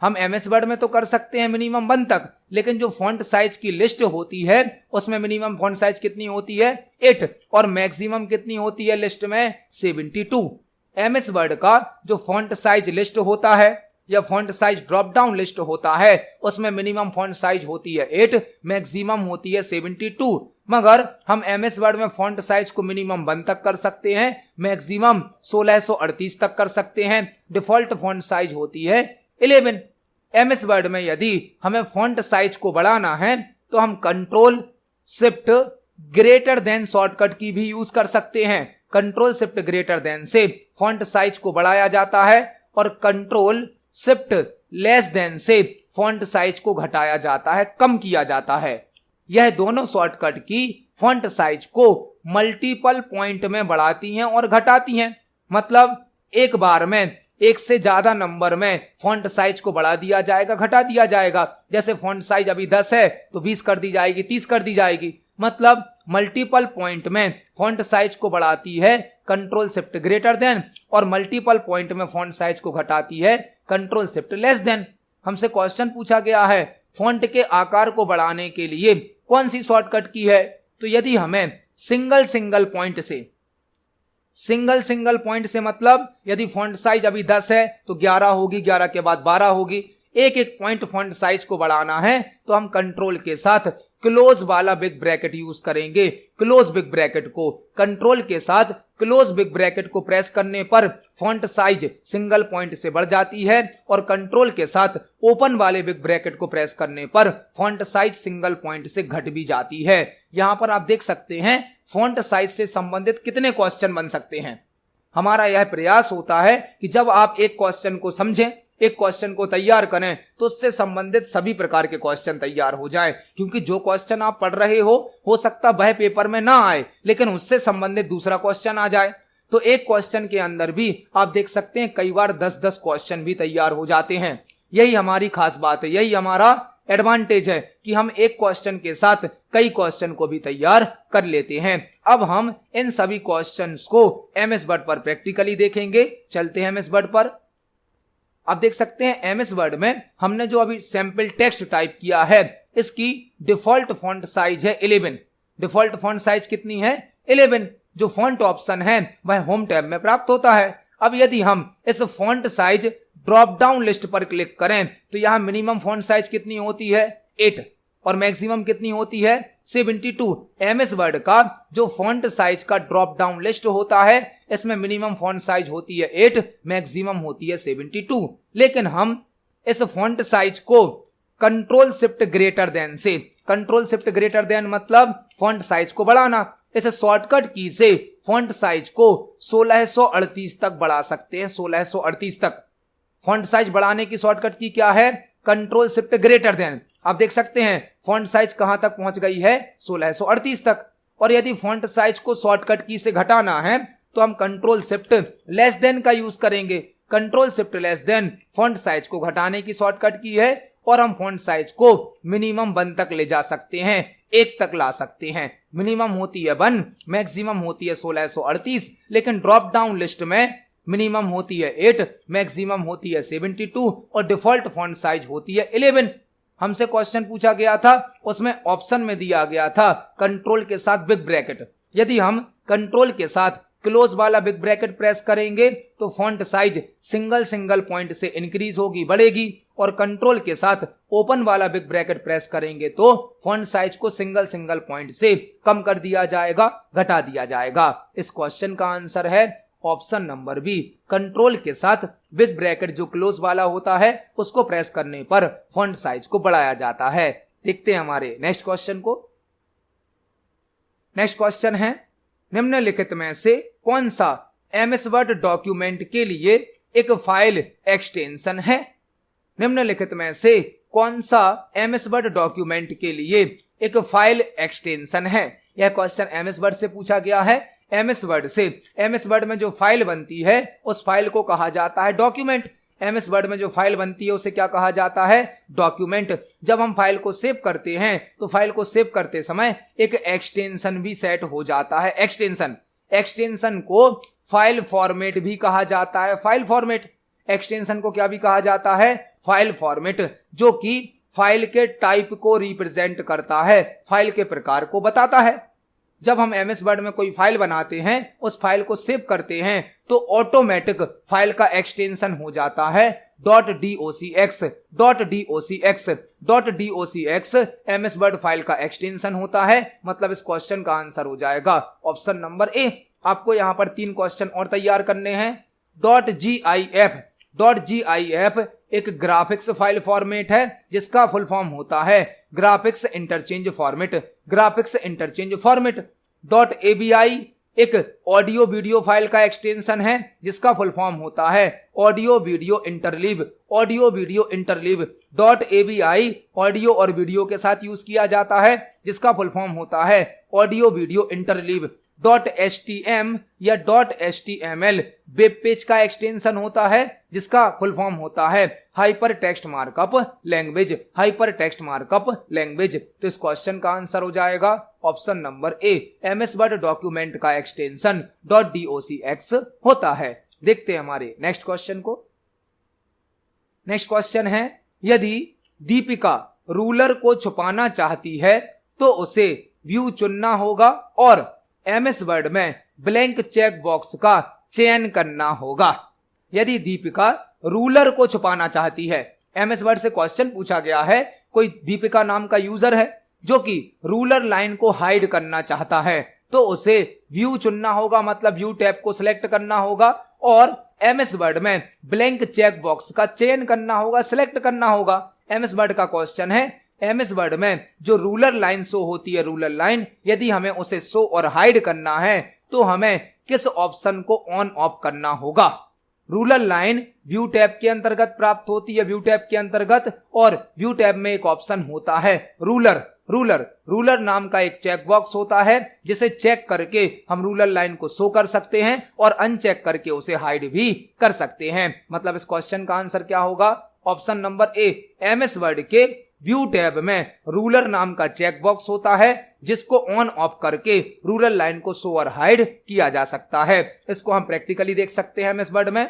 हम एमएस वर्ड में तो कर सकते हैं मिनिमम 1 तक, लेकिन जो फॉन्ट साइज की लिस्ट होती है उसमें मिनिमम फॉन्ट साइज कितनी होती है 8 और मैक्सिमम कितनी होती है लिस्ट में 72। एमएस वर्ड का जो फॉन्ट साइज लिस्ट होता है या font size drop down list होता है उसमें मिनिमम फॉन्ट साइज होती है 8, मैक्सिमम होती है 72। मगर हम एमएस वर्ड में फॉन्ट साइज को मिनिमम 1 तक कर सकते हैं, मैक्सिमम 1638 तक कर सकते हैं। डिफॉल्ट फॉन्ट साइज होती है 11। एमएस वर्ड में यदि हमें फॉन्ट साइज को बढ़ाना है तो हम control shift greater than shortcut की भी यूज कर सकते हैं। कंट्रोल शिफ्ट ग्रेटर देन से फॉन्ट साइज को बढ़ाया जाता है और कंट्रोल शिफ्ट लेस देन से फॉन्ट साइज को घटाया जाता है, कम किया जाता है। यह दोनों शॉर्टकट की फॉन्ट साइज को मल्टीपल पॉइंट में बढ़ाती हैं और घटाती हैं। मतलब एक बार में एक से ज्यादा नंबर में फॉन्ट साइज को बढ़ा दिया जाएगा, घटा दिया जाएगा। जैसे फॉन्ट साइज अभी 10 है तो 20 कर दी जाएगी, 30 कर दी जाएगी। मतलब मल्टीपल पॉइंट में फॉन्ट साइज को बढ़ाती है कंट्रोल शिफ्ट ग्रेटर देन और मल्टीपल पॉइंट में फॉन्ट साइज को घटाती है कंट्रोल शिफ्ट लेस देन। हमसे क्वेश्चन पूछा गया है फॉन्ट के आकार को बढ़ाने के लिए कौन सी शॉर्टकट की है, तो यदि हमें सिंगल पॉइंट से मतलब यदि फॉन्ट साइज अभी 10 है तो 11 होगी, 11 के बाद 12 होगी, एक पॉइंट फॉन्ट साइज को बढ़ाना है तो हम कंट्रोल के साथ क्लोज वाला बिग ब्रैकेट यूज करेंगे। क्लोज बिग ब्रैकेट को कंट्रोल के साथ क्लोज बिग ब्रैकेट को प्रेस करने पर फॉन्ट साइज सिंगल पॉइंट से बढ़ जाती है और कंट्रोल के साथ ओपन वाले बिग ब्रैकेट को प्रेस करने पर फॉन्ट साइज सिंगल पॉइंट से घट भी जाती है। यहां पर आप देख सकते हैं फॉन्ट साइज से संबंधित कितने क्वेश्चन बन सकते हैं। हमारा यह प्रयास होता है कि जब आप एक क्वेश्चन को समझें, एक क्वेश्चन को तैयार करें तो उससे संबंधित सभी प्रकार के क्वेश्चन तैयार हो जाएं, क्योंकि जो क्वेश्चन आप पढ़ रहे हो सकता वह पेपर में ना आए लेकिन उससे संबंधित दूसरा क्वेश्चन आ जाए। तो एक क्वेश्चन के अंदर भी आप देख सकते हैं कई बार 10-10 क्वेश्चन भी तैयार हो जाते हैं। यही हमारी खास बात है, यही हमारा एडवांटेज है कि हम एक क्वेश्चन के साथ कई क्वेश्चन को भी तैयार कर लेते हैं। अब हम इन सभी क्वेश्चंस को एमएस वर्ड पर प्रैक्टिकली देखेंगे। चलते हैं एमएस वर्ड पर। आप देख सकते हैं एमएस वर्ड में हमने जो अभी सैंपल टेक्स्ट टाइप किया है इसकी डिफॉल्ट फॉन्ट साइज है 11। डिफॉल्ट फॉन्ट साइज कितनी है 11। जो फॉन्ट ऑप्शन है वह होम टैब में प्राप्त होता है। अब यदि हम इस font size drop down list पर क्लिक करें तो यहां मिनिमम फॉन्ट साइज कितनी होती है 8 और मैक्सिमम कितनी होती है 72। एमएस वर्ड का जो फॉन्ट साइज का ड्रॉप डाउन लिस्ट होता है इसमें मिनिमम फॉन्ट साइज होती है 8, मैक्सिमम होती है 72। लेकिन हम इस फॉन्ट साइज को कंट्रोल शिफ्ट ग्रेटर देन से, कंट्रोल शिफ्ट ग्रेटर देन मतलब फॉन्ट साइज को बढ़ाना, इस शॉर्टकट की से फॉन्ट साइज को 1638 तक बढ़ा सकते हैं। 1638 तक फॉन्ट साइज बढ़ाने की शॉर्टकट की क्या है कंट्रोल शिफ्ट ग्रेटर देन। आप देख सकते हैं फॉन्ट साइज कहां तक पहुंच गई है 1638 तक। और यदि फॉन्ट साइज को शॉर्टकट की से घटाना है तो हम कंट्रोल शिफ्ट लेस देन का यूज करेंगे। Control shift less than font size को घटाने की शॉर्टकट की है और हम फॉन्ट साइज को मिनिमम 1 तक ले जा सकते हैं, 1 तक ला सकते हैं। मिनिमम होती है 1, मैक्सिमम होती है 1638, लेकिन ड्रॉप डाउन लिस्ट में मिनिमम होती है 8, मैक्सिमम होती है 72 और डिफॉल्ट फॉन्ट साइज होती है 11। हमसे क्वेश्चन पूछा गया था, उसमें ऑप्शन में दिया गया था कंट्रोल के साथ बिग ब्रैकेट। यदि हम कंट्रोल के साथ क्लोज वाला बिग ब्रैकेट प्रेस करेंगे तो फॉन्ट साइज सिंगल पॉइंट से इंक्रीज होगी, बढ़ेगी, और कंट्रोल के साथ ओपन वाला बिग ब्रैकेट प्रेस करेंगे तो फॉन्ट साइज को सिंगल पॉइंट से कम कर दिया जाएगा, घटा दिया जाएगा। इस क्वेश्चन का आंसर है ऑप्शन नंबर बी। कंट्रोल के साथ बिग ब्रैकेट जो क्लोज वाला होता है उसको प्रेस करने पर फॉन्ट साइज को बढ़ाया जाता है। देखते हैं हमारे नेक्स्ट क्वेश्चन को। नेक्स्ट क्वेश्चन है, निम्नलिखित में से कौन सा एमएस वर्ड डॉक्यूमेंट के लिए एक फाइल एक्सटेंशन है? निम्नलिखित में से कौन सा एमएस वर्ड डॉक्यूमेंट के लिए एक फाइल एक्सटेंशन है? यह क्वेश्चन एमएस वर्ड से पूछा गया है। एमएस वर्ड से, एमएस वर्ड में जो फाइल बनती है उस फाइल को कहा जाता है डॉक्यूमेंट। एमएस वर्ड में जो फाइल बनती है उसे क्या कहा जाता है? डॉक्यूमेंट। जब हम फाइल को सेव करते हैं तो फाइल को सेव करते समय एक एक्सटेंशन भी सेट हो जाता है। एक्सटेंशन को फाइल फॉर्मेट भी कहा जाता है। फाइल फॉर्मेट, एक्सटेंशन को क्या भी कहा जाता है? फाइल फॉर्मेट, जो कि फाइल के टाइप को रिप्रेजेंट करता है, फाइल के प्रकार को बताता है। जब हम एमएस वर्ड में कोई फाइल बनाते हैं, उस फाइल को सेव करते हैं, तो ऑटोमेटिक फाइल का एक्सटेंशन हो जाता है .docx। .docx MS word file का एक्सटेंशन होता है। मतलब इस क्वेश्चन का आंसर हो जाएगा ऑप्शन नंबर ए। आपको यहां पर 3 क्वेश्चन और तैयार करने हैं। .gif एक ग्राफिक्स फाइल फॉर्मेट है जिसका फुल फॉर्म होता है ग्राफिक्स इंटरचेंज फॉर्मेट। .avi एक ऑडियो वीडियो फाइल का एक्सटेंशन है जिसका फुल फॉर्म होता है audio video interleave. .avi audio और वीडियो के साथ यूज किया जाता है जिसका फुल फॉर्म होता है ऑडियो वीडियो इंटरलीव। .htm या .html वेब पेज का एक्सटेंशन होता है जिसका फुल फॉर्म होता है हाइपर टेक्स्ट मार्कअप लैंग्वेज। तो इस क्वेश्चन का आंसर हो जाएगा ऑप्शन नंबर ए। एमएस वर्ड डॉक्यूमेंट का एक्सटेंशन .docx होता है। देखते हैं हमारे नेक्स्ट क्वेश्चन को। नेक्स्ट क्वेश्चन है, यदि दीपिका रूलर को छुपाना चाहती है तो उसे व्यू चुनना होगा और एमएस वर्ड में ब्लैंक चेक बॉक्स का चयन करना होगा। यदि दीपिका रूलर को छुपाना चाहती है, एमएस वर्ड से क्वेश्चन पूछा गया है, कोई दीपिका नाम का यूजर है जो कि रूलर लाइन को हाइड करना चाहता है, तो उसे व्यू चुनना होगा, मतलब व्यू टैब को सिलेक्ट करना होगा और एमएस वर्ड में ब्लैंक चेक बॉक्स का चयन करना होगा, सिलेक्ट करना होगा। एमएस वर्ड का क्वेश्चन है, एमएस वर्ड में जो रूलर लाइन शो होती है, रूलर लाइन, यदि हमें उसे शो और हाइड करना है तो हमें किस ऑप्शन को ऑन ऑफ करना होगा? रूलर लाइन व्यू टैब के अंतर्गत प्राप्त होती है, व्यू टैब के अंतर्गत, और व्यू टैब में एक ऑप्शन होता है रूलर नाम का एक चेक बॉक्स होता है जिसे चेक करके हम रूलर लाइन को शो कर सकते हैं और अनचेक करके उसे हाइड भी कर सकते हैं। मतलब इस क्वेश्चन का आंसर क्या होगा? ऑप्शन नंबर ए। एमएस वर्ड के व्यू टैब में रूलर नाम का चेक बॉक्स होता है जिसको ऑन ऑफ करके रूलर लाइन को शो और हाइड किया जा सकता है। इसको हम प्रैक्टिकली देख सकते हैं एमएस वर्ड में।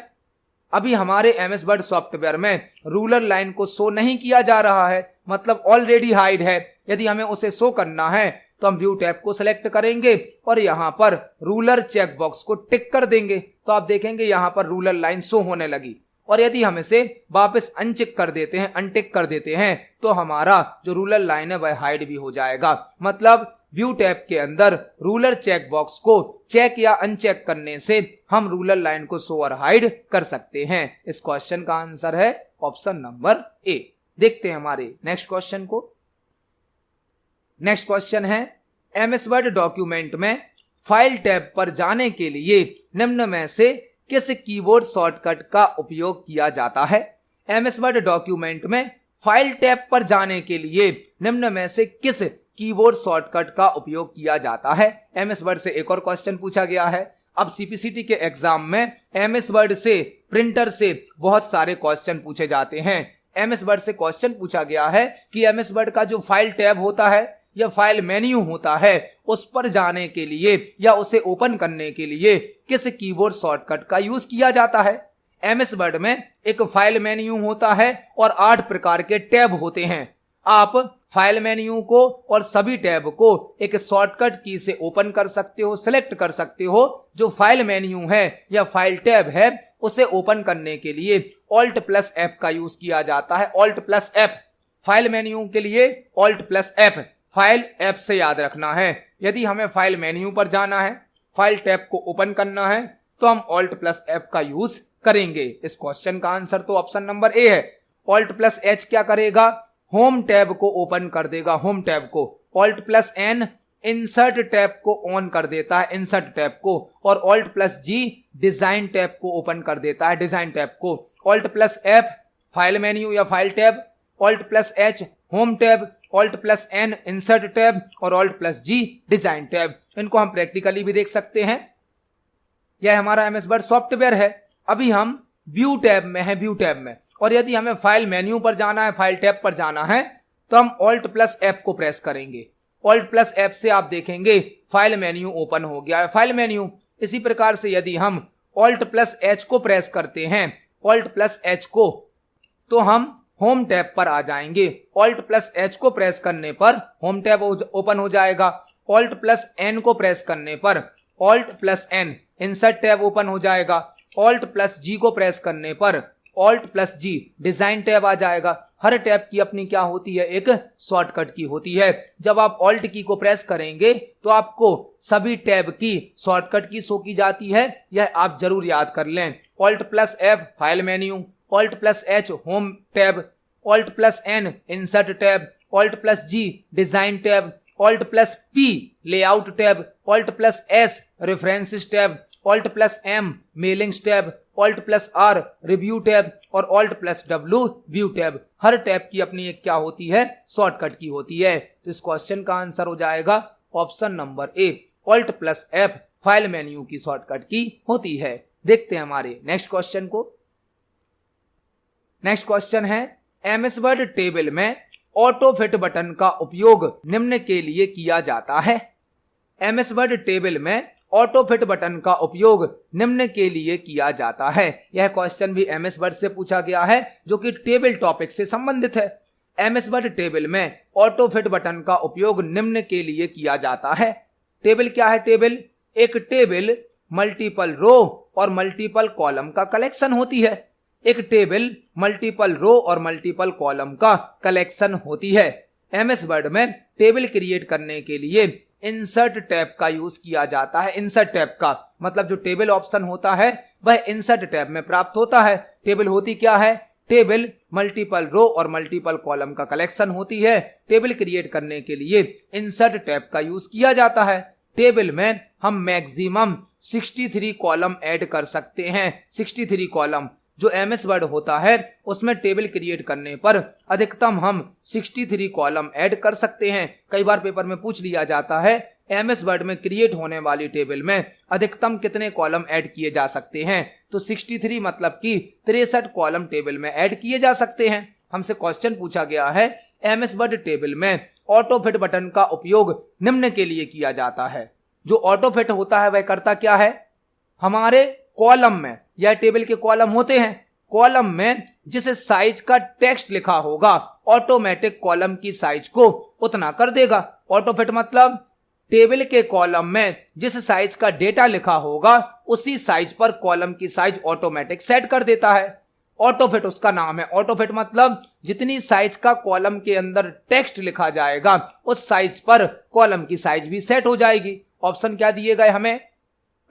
अभी हमारे एमएस वर्ड सॉफ्टवेयर में रूलर लाइन को शो नहीं किया जा रहा है, मतलब ऑलरेडी हाइड है। यदि हमें उसे शो करना है तो हम व्यू टैब को सिलेक्ट करेंगे और यहाँ पर रूलर चेक बॉक्स को टिक कर देंगे, तो आप देखेंगे यहाँ पर रूलर लाइन शो होने लगी। और यदि हम इसे वापस अनटिक कर देते हैं तो हमारा जो रूलर लाइन है वह हाइड भी हो जाएगा। मतलब व्यू टैब के अंदर रूलर चेक बॉक्स को चेक या अनचेक करने से हम रूलर लाइन को शो और हाइड कर सकते हैं। इस क्वेश्चन का आंसर है ऑप्शन नंबर ए। देखते हैं हमारे नेक्स्ट क्वेश्चन को। नेक्स्ट क्वेश्चन है, एमएस वर्ड डॉक्यूमेंट में फाइल टैब पर जाने के लिए निम्न में से किस कीबोर्ड शॉर्टकट का उपयोग किया जाता है? एमएस वर्ड डॉक्यूमेंट में फाइल टैब पर जाने के लिए निम्न में से किस कीबोर्ड शॉर्टकट का उपयोग किया जाता है? एमएस वर्ड से एक और क्वेश्चन पूछा गया है। अब सीपीसीटी के एग्जाम में एमएस वर्ड से, प्रिंटर से बहुत सारे क्वेश्चन पूछे जाते हैं। एमएस वर्ड से क्वेश्चन पूछा गया है कि एमएस वर्ड का जो फाइल टैब होता है या फाइल मेन्यू होता है उस पर जाने के लिए या उसे ओपन करने के लिए किस कीबोर्ड शॉर्टकट का यूज किया जाता है? एमएस वर्ड में एक फाइल मेन्यू होता है और 8 प्रकार के टैब होते हैं। आप फाइल मेन्यू को और सभी टैब को एक शॉर्टकट की से ओपन कर सकते हो, सिलेक्ट कर सकते हो। जो फाइल मेन्यू है या फाइल टैब है उसे ओपन करने के लिए Alt+F का यूज किया जाता है। Alt+F फाइल मेन्यू के लिए Alt+F, फाइल ऐप से याद रखना है। यदि हमें फाइल मेन्यू पर जाना है, फाइल टैब को ओपन करना है, तो हम ऑल्ट प्लस एफ का यूज करेंगे। इस क्वेश्चन का आंसर तो ऑप्शन नंबर ए है। ऑल्ट प्लस एच क्या करेगा, होम टैब को ओपन कर देगा, होम टैब को। Alt plus N insert tab को ऑन कर देता है, इंसर्ट टैब को। और Alt plus G design tab को ओपन कर देता है, डिजाइन टैब को। Alt plus F file menu या file tab, Alt plus H home tab, Alt plus N insert tab और Alt plus G design tab. इनको हम प्रैक्टिकली भी देख सकते हैं। यह हमारा एमएस वर्ड सॉफ्टवेयर है। अभी हम व्यू टैब में है, व्यू टैब में। और यदि हमें फाइल मेन्यू पर जाना है, फाइल टैब पर जाना है, तो हम ऑल्ट प्लस एफ को प्रेस करेंगे। ऑल्ट प्लस एफ से आप देखेंगे फाइल मेन्यू ओपन हो गया है, फाइल मेन्यू। इसी प्रकार से यदि हम ऑल्ट प्लस एच को प्रेस करते हैं, ऑल्ट प्लस एच को, तो हम होम टैब पर आ जाएंगे। ऑल्ट प्लस एच को प्रेस करने पर होम टैब ओपन हो जाएगा। ऑल्ट प्लस एन को प्रेस करने पर alt plus N insert tab open हो जाएगा। ऑल्ट प्लस जी को प्रेस करने पर alt plus G design tab आ जाएगा। हर टैब की अपनी क्या होती है, एक शॉर्टकट की होती है। जब आप ऑल्ट की को प्रेस करेंगे तो आपको सभी टैब की शॉर्टकट की शो की जाती है, यह आप जरूर याद कर लें। Alt plus F file menu, Alt plus H home tab, Alt plus N insert tab, Alt plus G design tab, Alt plus P layout tab, Alt plus S references tab, Alt plus M mailings tab, Alt plus R review tab और Alt plus W view tab. हर टैब की अपनी एक क्या होती है, शॉर्टकट की होती है। तो इस क्वेश्चन का आंसर हो जाएगा ऑप्शन नंबर ए, alt plus F file menu की शॉर्टकट की होती है। देखते हैं हमारे नेक्स्ट क्वेश्चन को। नेक्स्ट क्वेश्चन है, एमएस वर्ड टेबल में ऑटो फिट बटन का उपयोग निम्न के लिए किया जाता है। एमएस वर्ड टेबल में ऑटो फिट बटन का उपयोग निम्न के लिए किया जाता है। यह क्वेश्चन भी एमएस वर्ड से पूछा गया है, जो कि टेबल टॉपिक से संबंधित है। एमएस वर्ड टेबल में ऑटो फिट बटन का उपयोग निम्न के लिए किया जाता है। टेबल क्या है, टेबल एक टेबल मल्टीपल रो और मल्टीपल कॉलम का कलेक्शन होती है। एक टेबल मल्टीपल रो और मल्टीपल कॉलम का कलेक्शन होती है। एमएस वर्ड में टेबल क्रिएट करने के लिए इंसर्ट टैब का यूज किया जाता है। इंसर्ट टैब का मतलब जो टेबल ऑप्शन होता है वह इंसर्ट टैब में प्राप्त होता है। टेबल होती क्या है, टेबल मल्टीपल रो और मल्टीपल कॉलम का कलेक्शन होती है। टेबल क्रिएट करने के लिए इंसर्ट टैब का यूज किया जाता है। टेबल में हम मैक्सिमम 63 कॉलम ऐड कर सकते हैं। 63 कॉलम जो एमएस वर्ड होता है उसमें टेबल क्रिएट करने पर अधिकतम हम 63 कॉलम ऐड कर सकते हैं। कई बार पेपर में पूछ लिया जाता है एमएस वर्ड में क्रिएट होने वाली टेबल में अधिकतम कितने कॉलम ऐड किए जा सकते हैं, तो 63 मतलब कि 63 कॉलम टेबल में ऐड किए जा सकते हैं। हमसे क्वेश्चन पूछा गया है एमएस वर्ड टेबल में ऑटो फिट बटन का उपयोग निम्न के लिए किया जाता है। जो ऑटो फिट होता है वह करता क्या है, हमारे कॉलम में या टेबल के कॉलम होते हैं, कॉलम में जिस साइज का टेक्स्ट लिखा होगा ऑटोमेटिक कॉलम की साइज को उतना कर देगा। ऑटो फिट मतलब टेबल के कॉलम में जिस साइज का डेटा लिखा होगा उसी साइज पर कॉलम की साइज ऑटोमेटिक सेट कर देता है। ऑटो फिट उसका नाम है। ऑटो फिट मतलब जितनी साइज का कॉलम के अंदर टेक्स्ट लिखा जाएगा उस साइज पर कॉलम की साइज भी सेट हो जाएगी। ऑप्शन क्या दिए गए हमें,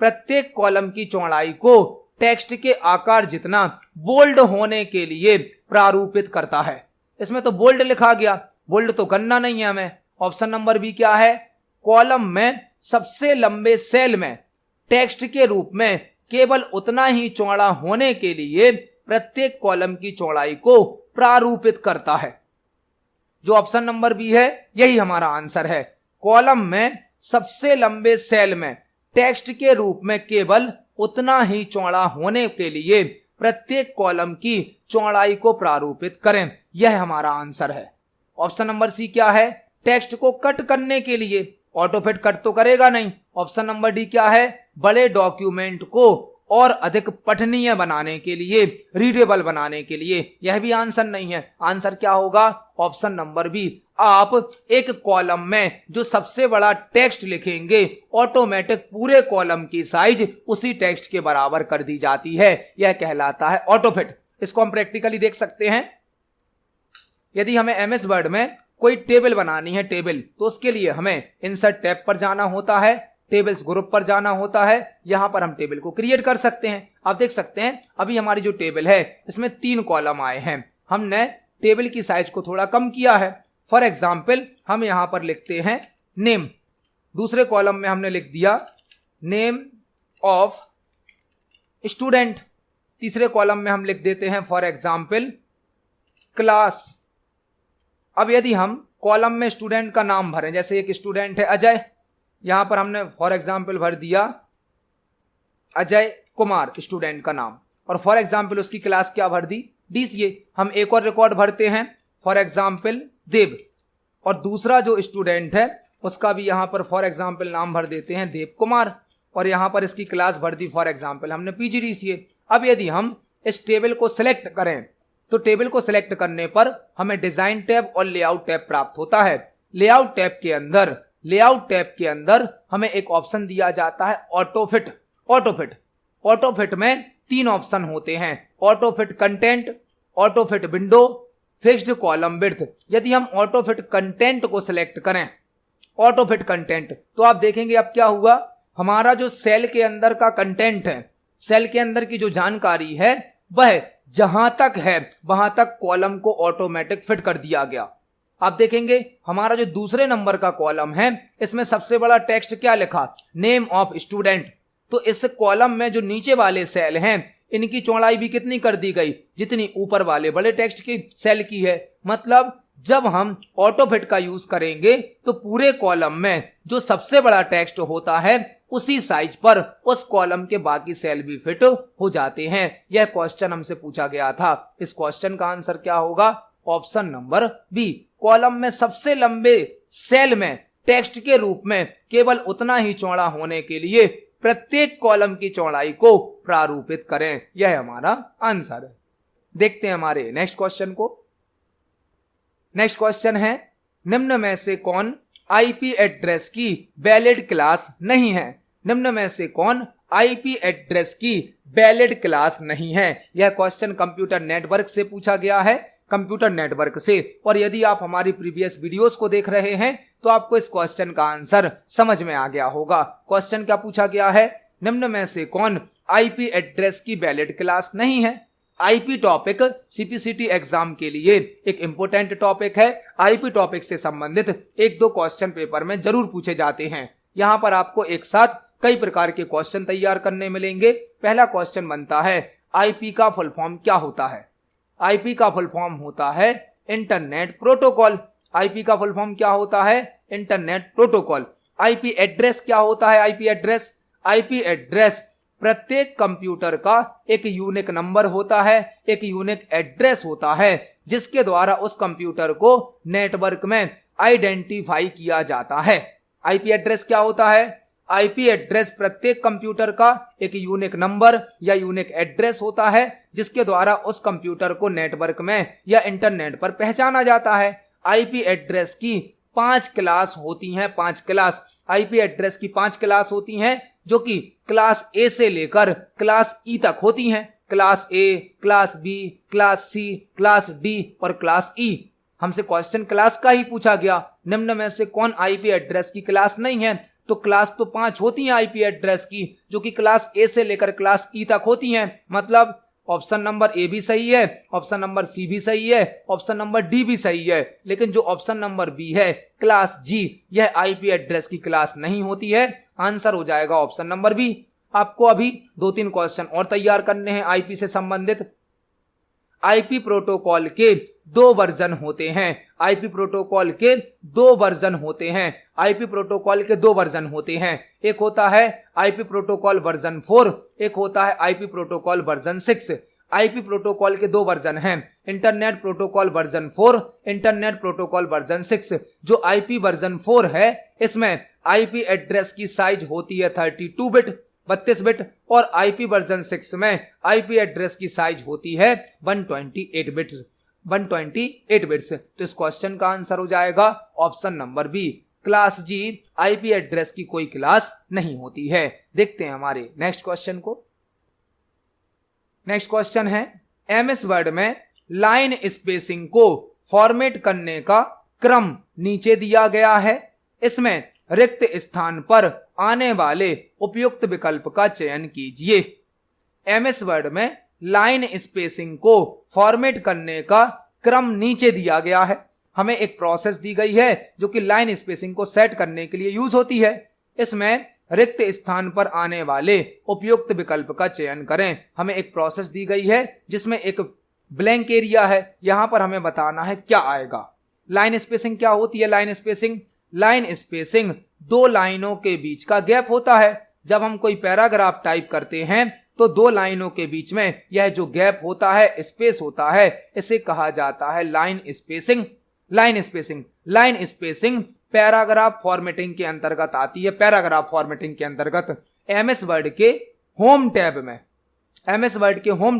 प्रत्येक कॉलम की चौड़ाई को टेक्स्ट के आकार जितना बोल्ड होने के लिए प्रारूपित करता है। इसमें तो बोल्ड लिखा गया, बोल्ड तो करना नहीं है हमें। ऑप्शन नंबर बी क्या है, कॉलम में सबसे लंबे सेल में टेक्स्ट के रूप में केवल उतना ही चौड़ा होने के लिए प्रत्येक कॉलम की चौड़ाई को प्रारूपित करता है। जो ऑप्शन नंबर बी है यही हमारा आंसर है। कॉलम में सबसे लंबे सेल में टेक्स्ट के रूप में केवल उतना ही चौड़ा होने के लिए प्रत्येक कॉलम की चौड़ाई को प्रारूपित करें, यह हमारा आंसर है। ऑप्शन नंबर सी क्या है, टेक्स्ट को कट करने के लिए। ऑटोफिट कट तो करेगा नहीं। ऑप्शन नंबर डी क्या है, बड़े डॉक्यूमेंट को और अधिक पठनीय बनाने के लिए, रीडेबल बनाने के लिए। यह भी आंसर नहीं है। आंसर क्या होगा, ऑप्शन नंबर बी। आप एक कॉलम में जो सबसे बड़ा टेक्स्ट लिखेंगे ऑटोमेटिक पूरे कॉलम की साइज उसी टेक्स्ट के बराबर कर दी जाती है, यह कहलाता है ऑटोफिट। इसको हम प्रैक्टिकली देख सकते हैं। यदि हमें एमएस वर्ड में कोई टेबल बनानी है, टेबल, तो उसके लिए हमें इंसर्ट टैब पर जाना होता है। टेबल्स ग्रुप पर जाना होता है, यहां पर हम टेबल को क्रिएट कर सकते हैं। आप देख सकते हैं अभी हमारी जो टेबल है इसमें 3 कॉलम आए हैं। हमने टेबल की साइज को थोड़ा कम किया है। फॉर एग्जाम्पल हम यहां पर लिखते हैं नेम, दूसरे कॉलम में हमने लिख दिया नेम ऑफ स्टूडेंट, तीसरे कॉलम में हम लिख देते हैं फॉर एग्जाम्पल क्लास। अब यदि हम कॉलम में स्टूडेंट का नाम भरें, जैसे एक स्टूडेंट है अजय, यहां पर हमने फॉर एग्जाम्पल भर दिया अजय कुमार स्टूडेंट का नाम, और फॉर एग्जाम्पल उसकी क्लास क्या भर दी, DCA। हम एक और रिकॉर्ड भरते हैं फॉर एग्जाम्पल देव, और दूसरा जो स्टूडेंट है उसका भी यहां पर फॉर एग्जाम्पल नाम भर देते हैं देव कुमार, और यहां पर इसकी क्लास भर दी फॉर एग्जाम्पल हमने PGDCA। अब यदि हम इस टेबल को सिलेक्ट करें तो टेबल को सिलेक्ट करने पर हमें डिजाइन टैब और लेआउट टैब प्राप्त होता है। लेआउट टैब के अंदर हमें एक ऑप्शन दिया जाता है ऑटो फिट में 3 ऑप्शन होते हैं, auto fit content, auto fit window, fixed column width. यदि हम ऑटो फिट कंटेंट को सिलेक्ट करें, ऑटो फिट कंटेंट, तो आप देखेंगे अब क्या हुआ, हमारा जो सेल के अंदर का कंटेंट है, सेल के अंदर की जो जानकारी है वह जहां तक है वहां तक कॉलम को ऑटोमेटिक फिट कर दिया गया। आप देखेंगे हमारा जो दूसरे नंबर का कॉलम है इसमें सबसे बड़ा टेक्स्ट क्या लिखा, नेम ऑफ स्टूडेंट। तो इस कॉलम में जो नीचे वाले सेल हैं इनकी चौड़ाई भी कितनी कर दी गई, जितनी ऊपर वाले बड़े टेक्स्ट की सेल की है। मतलब जब हम ऑटो फिट का यूज करेंगे तो पूरे कॉलम में जो सबसे बड़ा टेक्स्ट होता है उसी साइज पर उस कॉलम के बाकी सेल भी फिट हो जाते हैं। यह क्वेश्चन हमसे पूछा गया था। इस क्वेश्चन का आंसर क्या होगा, ऑप्शन नंबर बी। कॉलम में सबसे लंबे सेल में टेक्स्ट के रूप में केवल उतना ही चौड़ा होने के लिए प्रत्येक कॉलम की चौड़ाई को प्रारूपित करें, यह हमारा आंसर है। देखते हैं हमारे नेक्स्ट क्वेश्चन को। नेक्स्ट क्वेश्चन है, निम्न में से कौन आईपी एड्रेस की वैलिड क्लास नहीं है। निम्न में से कौन आईपी एड्रेस की वैलिड क्लास नहीं है। यह क्वेश्चन कंप्यूटर नेटवर्क से पूछा गया है, कंप्यूटर नेटवर्क से। और यदि आप हमारी प्रीवियस वीडियोस को देख रहे हैं तो आपको इस क्वेश्चन का आंसर समझ में आ गया होगा। क्वेश्चन क्या पूछा गया है, निम्न में से कौन आईपी एड्रेस की वैलिड क्लास नहीं है। आईपी टॉपिक सीपीसीटी एग्जाम के लिए एक इंपोर्टेंट टॉपिक है। आईपी टॉपिक से संबंधित 1-2 क्वेश्चन पेपर में जरूर पूछे जाते हैं। यहां पर आपको एक साथ कई प्रकार के क्वेश्चन तैयार करने मिलेंगे। पहला क्वेश्चन बनता है, आईपी का फुल फॉर्म क्या होता है। आईपी का फुल फॉर्म होता है इंटरनेट प्रोटोकॉल। आईपी का फुल फॉर्म क्या होता है, इंटरनेट प्रोटोकॉल। आईपी एड्रेस क्या होता है, आईपी एड्रेस प्रत्येक कंप्यूटर का एक यूनिक नंबर होता है, एक यूनिक एड्रेस होता है जिसके द्वारा उस कंप्यूटर को नेटवर्क में आइडेंटिफाई किया जाता है। आईपी एड्रेस क्या होता है, आईपी एड्रेस प्रत्येक कंप्यूटर का एक यूनिक नंबर या यूनिक एड्रेस होता है जिसके द्वारा उस कंप्यूटर को नेटवर्क में या इंटरनेट पर पहचाना जाता है। आईपी एड्रेस की 5 क्लास होती हैं, 5 क्लास। आईपी एड्रेस की 5 क्लास होती हैं जो कि क्लास ए से लेकर क्लास ई तक होती हैं। Class A, class B, class C, class D और क्लास ई। हमसे क्वेश्चन क्लास का ही पूछा गया, निम्न में से कौन आईपी एड्रेस की क्लास नहीं है। तो क्लास तो 5 होती हैं आईपी एड्रेस की, जो कि क्लास ए से लेकर क्लास ई तक होती हैं। मतलब ऑप्शन नंबर ए भी सही है, ऑप्शन नंबर सी भी सही है, ऑप्शन नंबर डी भी सही है। लेकिन जो ऑप्शन नंबर बी है, क्लास जी, यह आईपी एड्रेस की क्लास नहीं होती है। आंसर हो जाएगा ऑप्शन नंबर बी। आपको अभी 2-3 क्वेश्चन और तैयार करने हैं आईपी से संबंधित। आईपी प्रोटोकॉल के 2 वर्जन होते हैं। आईपी प्रोटोकॉल के 2 वर्जन होते हैं। आईपी प्रोटोकॉल के 2 वर्जन होते हैं। एक होता है आईपी प्रोटोकॉल वर्जन 4, एक होता है IP protocol version 6। IP protocol के 2 वर्जन हैं, internet protocol version 4, internet protocol version 6। जो आईपी वर्जन 4 है इसमें आईपी एड्रेस की साइज होती है 32 बिट, 32 बिट, और आईपी वर्जन 6 में आईपी एड्रेस की साइज होती है 128 बिट्स, 128 बिट्स। तो इस क्वेश्चन का आंसर हो जाएगा ऑप्शन नंबर बी। क्लास जी आईपी एड्रेस की कोई क्लास नहीं होती है। देखते हैं हमारे नेक्स्ट क्वेश्चन को। नेक्स्ट क्वेश्चन है, एमएस वर्ड में लाइन स्पेसिंग को फॉर्मेट करने का क्रम नीचे दिया गया है। इसमें रिक्त स्थान पर आने वाले उपयुक्त विकल्प का चयन कीजिए। एमएस वर्ड में लाइन स्पेसिंग को फॉर्मेट करने का क्रम नीचे दिया गया है। हमें एक प्रोसेस दी गई है जो कि लाइन स्पेसिंग को सेट करने के लिए यूज होती है। इसमें रिक्त स्थान पर आने वाले उपयुक्त विकल्प का चयन करें। हमें एक प्रोसेस दी गई है जिसमें एक ब्लैंक एरिया है, यहां पर हमें बताना है क्या आएगा। लाइन स्पेसिंग क्या होती है? लाइन स्पेसिंग दो लाइनों के बीच का गैप होता है। जब हम कोई पैराग्राफ टाइप करते हैं तो दो लाइनों के बीच में यह जो गैप होता है, स्पेस होता है, इसे कहा जाता है लाइन स्पेसिंग पैराग्राफ फॉर्मेटिंग के अंतर्गत आती है। पैराग्राफ फॉर्मेटिंग के अंतर्गत एमएस वर्ड के होम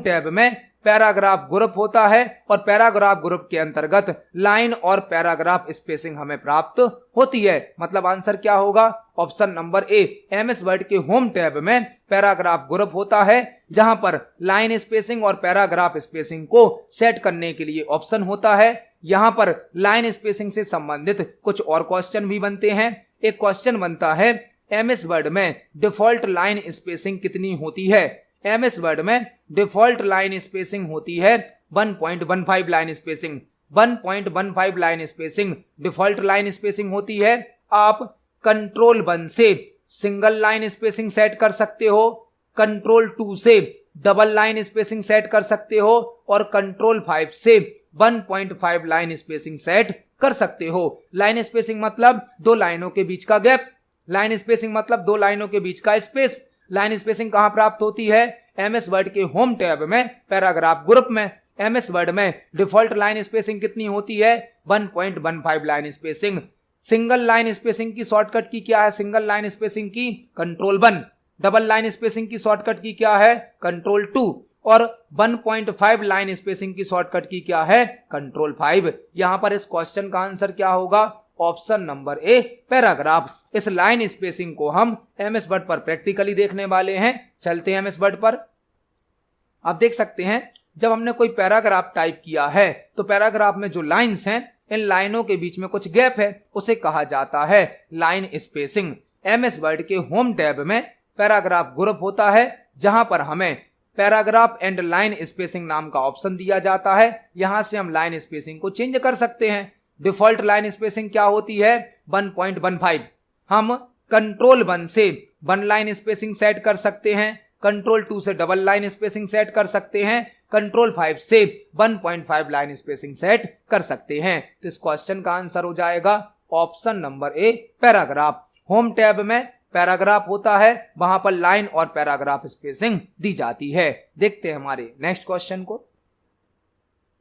टैब में पैराग्राफ ग्रुप होता है और पैराग्राफ ग्रुप के अंतर्गत लाइन और पैराग्राफ स्पेसिंग हमें प्राप्त होती है। मतलब आंसर क्या होगा? ऑप्शन नंबर ए। एमएस वर्ड के होम टैब में पैराग्राफ ग्रुप होता है जहां पर लाइन स्पेसिंग और पैराग्राफ स्पेसिंग को सेट करने के लिए ऑप्शन होता है। यहां पर लाइन स्पेसिंग से संबंधित कुछ और क्वेश्चन भी बनते हैं। एक क्वेश्चन बनता है एमएस वर्ड में डिफॉल्ट लाइन स्पेसिंग कितनी होती है? एमएस वर्ड में डिफॉल्ट लाइन स्पेसिंग होती है 1.15 line spacing. 1.15 line spacing default line spacing होती है। आप कंट्रोल 1 से सिंगल लाइन स्पेसिंग सेट कर सकते हो, कंट्रोल 2 से डबल लाइन स्पेसिंग सेट कर सकते हो और कंट्रोल 5 से 1.5 लाइन स्पेसिंग सेट कर सकते हो। लाइन स्पेसिंग मतलब दो लाइनों के बीच का गैप, लाइन स्पेसिंग मतलब दो लाइनों के बीच का स्पेस। लाइन स्पेसिंग कहां प्राप्त होती है? एमएस वर्ड के होम टैब में पैराग्राफ ग्रुप में। एमएस वर्ड में डिफॉल्ट लाइन स्पेसिंग कितनी होती है? 1.15 line spacing. Single line spacing की शॉर्टकट की क्या है? सिंगल लाइन स्पेसिंग की कंट्रोल 1। डबल लाइन स्पेसिंग की शॉर्टकट की क्या है? कंट्रोल 2। और 1.5 लाइन स्पेसिंग की शॉर्टकट की क्या है? कंट्रोल 5। यहां पर इस क्वेश्चन का आंसर क्या होगा? ऑप्शन नंबर ए, पैराग्राफ। इस लाइन स्पेसिंग को हम एमएस वर्ड पर प्रैक्टिकली देखने वाले हैं। चलते हैं एमएस वर्ड पर। आप देख सकते हैं जब हमने कोई पैराग्राफ टाइप किया है तो पैराग्राफ में जो लाइंस हैं, इन लाइनों के बीच में कुछ गैप है, उसे कहा जाता है लाइन स्पेसिंग। एमएस वर्ड के होम टैब में पैराग्राफ ग्रुप होता है जहां पर हमें पैराग्राफ एंड लाइन स्पेसिंग नाम का ऑप्शन दिया जाता है। यहां से हम लाइन स्पेसिंग को चेंज कर सकते हैं। डिफॉल्ट लाइन स्पेसिंग क्या होती है? 1.15। हम कंट्रोल 1 से 1 लाइन स्पेसिंग सेट कर सकते हैं, कंट्रोल 2 से डबल लाइन स्पेसिंग सेट कर सकते हैं, कंट्रोल 5 से 1.5 लाइन स्पेसिंग सेट कर सकते हैं। तो इस क्वेश्चन का आंसर हो जाएगा ऑप्शन नंबर ए, पैराग्राफ। होम टैब में पैराग्राफ होता है, वहां पर लाइन और पैराग्राफ स्पेसिंग दी जाती है। देखते हैं हमारे नेक्स्ट क्वेश्चन को।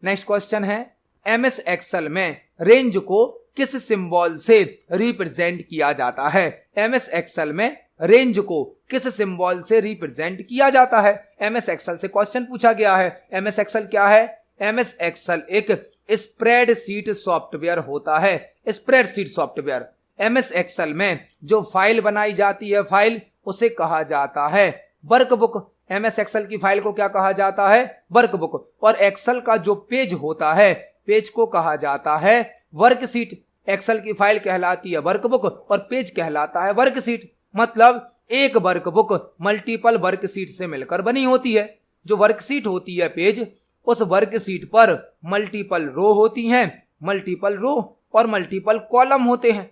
नेक्स्ट क्वेश्चन है एमएस एक्सेल में रेंज को किस सिंबल से रिप्रेजेंट किया जाता है? एमएस एक्सेल में रेंज को किस सिंबल से रिप्रेजेंट किया जाता है? एमएस एक्सेल से क्वेश्चन पूछा गया है। एमएस एक्सेल क्या है? एमएस एक्सेल एक स्प्रेडशीट सॉफ्टवेयर होता है। Spreadsheet software. एमएस एक्सेल में जो फाइल बनाई जाती है, फाइल, उसे कहा जाता है वर्कबुक। एमएस एक्सेल की फाइल को क्या कहा जाता है? वर्कबुक। और एक्सेल का जो पेज होता है, पेज को कहा जाता है वर्कशीट। एक्सेल की फाइल कहलाती है वर्कबुक और पेज कहलाता है वर्कशीट। मतलब एक वर्कबुक मल्टीपल वर्कशीट से मिलकर बनी होती है। जो वर्कशीट होती है पेज, उस वर्कशीट पर मल्टीपल रो होती हैं, मल्टीपल रो और मल्टीपल कॉलम होते हैं।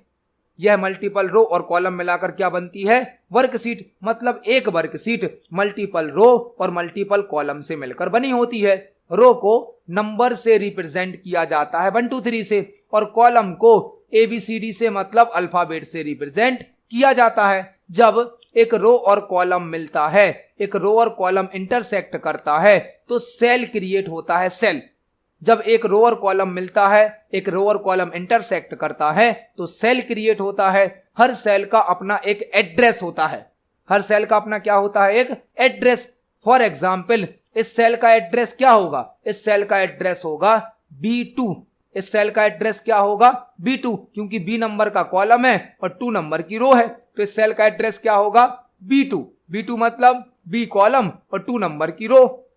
यह मल्टीपल रो और कॉलम मिलाकर क्या बनती है? वर्कशीट। मतलब एक वर्कशीट मल्टीपल रो और मल्टीपल कॉलम से मिलकर बनी होती है। रो को नंबर से रिप्रेजेंट किया जाता है 1 2 3 से, और कॉलम को ABCD से मतलब अल्फाबेट से रिप्रेजेंट किया जाता है। जब एक रो और कॉलम मिलता है, एक रो और कॉलम इंटरसेक्ट करता है, तो सेल क्रिएट होता है, सेल। जब एक रो और कॉलम मिलता है, एक रो और कॉलम इंटरसेक्ट करता है, तो सेल क्रिएट होता है। हर सेल का अपना एक एड्रेस होता है। हर सेल का अपना क्या होता है? एक एड्रेस। फॉर एग्जाम्पल, इस सेल का एड्रेस क्या होगा? इस सेल का एड्रेस होगा B2। इस सेल का एड्रेस क्या होगा? B2, क्योंकि B नंबर का कॉलम है और 2 नंबर की रो है, तो इस सेल का एड्रेस क्या होगा? B2। B2 मतलब B कॉलम और 2 नंबर की रो।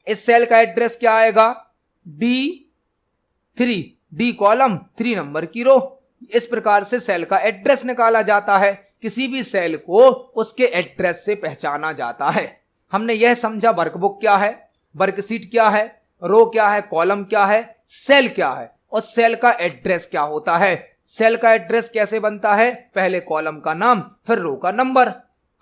इस सेल का एड्रेस क्या आएगा? D3। D कॉलम, 3 नंबर की रो। इस प्रकार से सेल का एड्रेस निकाला जाता है। किसी भी सेल को उसके एड्रेस से पहचाना जाता है। हमने यह समझा वर्कबुक क्या है, वर्कशीट क्या है, रो क्या है, कॉलम क्या है, सेल क्या है और सेल का एड्रेस क्या होता है। सेल का एड्रेस कैसे बनता है, पहले कॉलम का नाम फिर रो का नंबर।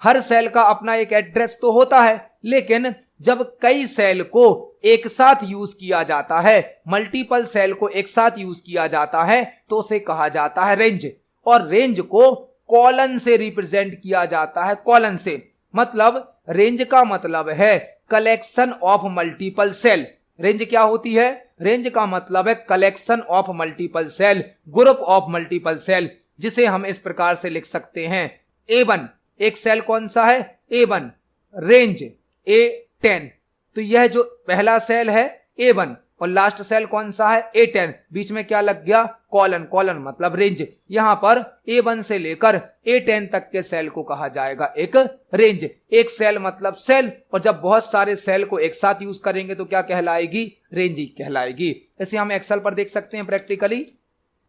हर सेल का अपना एक एड्रेस तो होता है, लेकिन जब कई सेल को एक साथ यूज किया जाता है, मल्टीपल सेल को एक साथ यूज किया जाता है, तो उसे कहा जाता है रेंज। और रेंज को कॉलन से रिप्रेजेंट किया जाता है, कॉलन से। मतलब रेंज का मतलब है collection of multiple cell. Range क्या होती है, रेंज का मतलब है collection of multiple cell, group of multiple cell, जिसे हम इस प्रकार से लिख सकते हैं A1। एक सेल कौन सा है, A1, रेंज A10। तो यह जो पहला सेल है A1 और लास्ट सेल कौन सा है, A10, बीच में क्या लग गया, कॉलन। कॉलन मतलब रेंज। यहां पर A1 से लेकर A10 तक के सेल को कहा जाएगा एक रेंज। एक सेल मतलब सेल, और जब बहुत सारे सेल को एक साथ यूज करेंगे तो क्या कहलाएगी, रेंज ही कहलाएगी। इसे हम एक्सेल पर देख सकते हैं प्रैक्टिकली।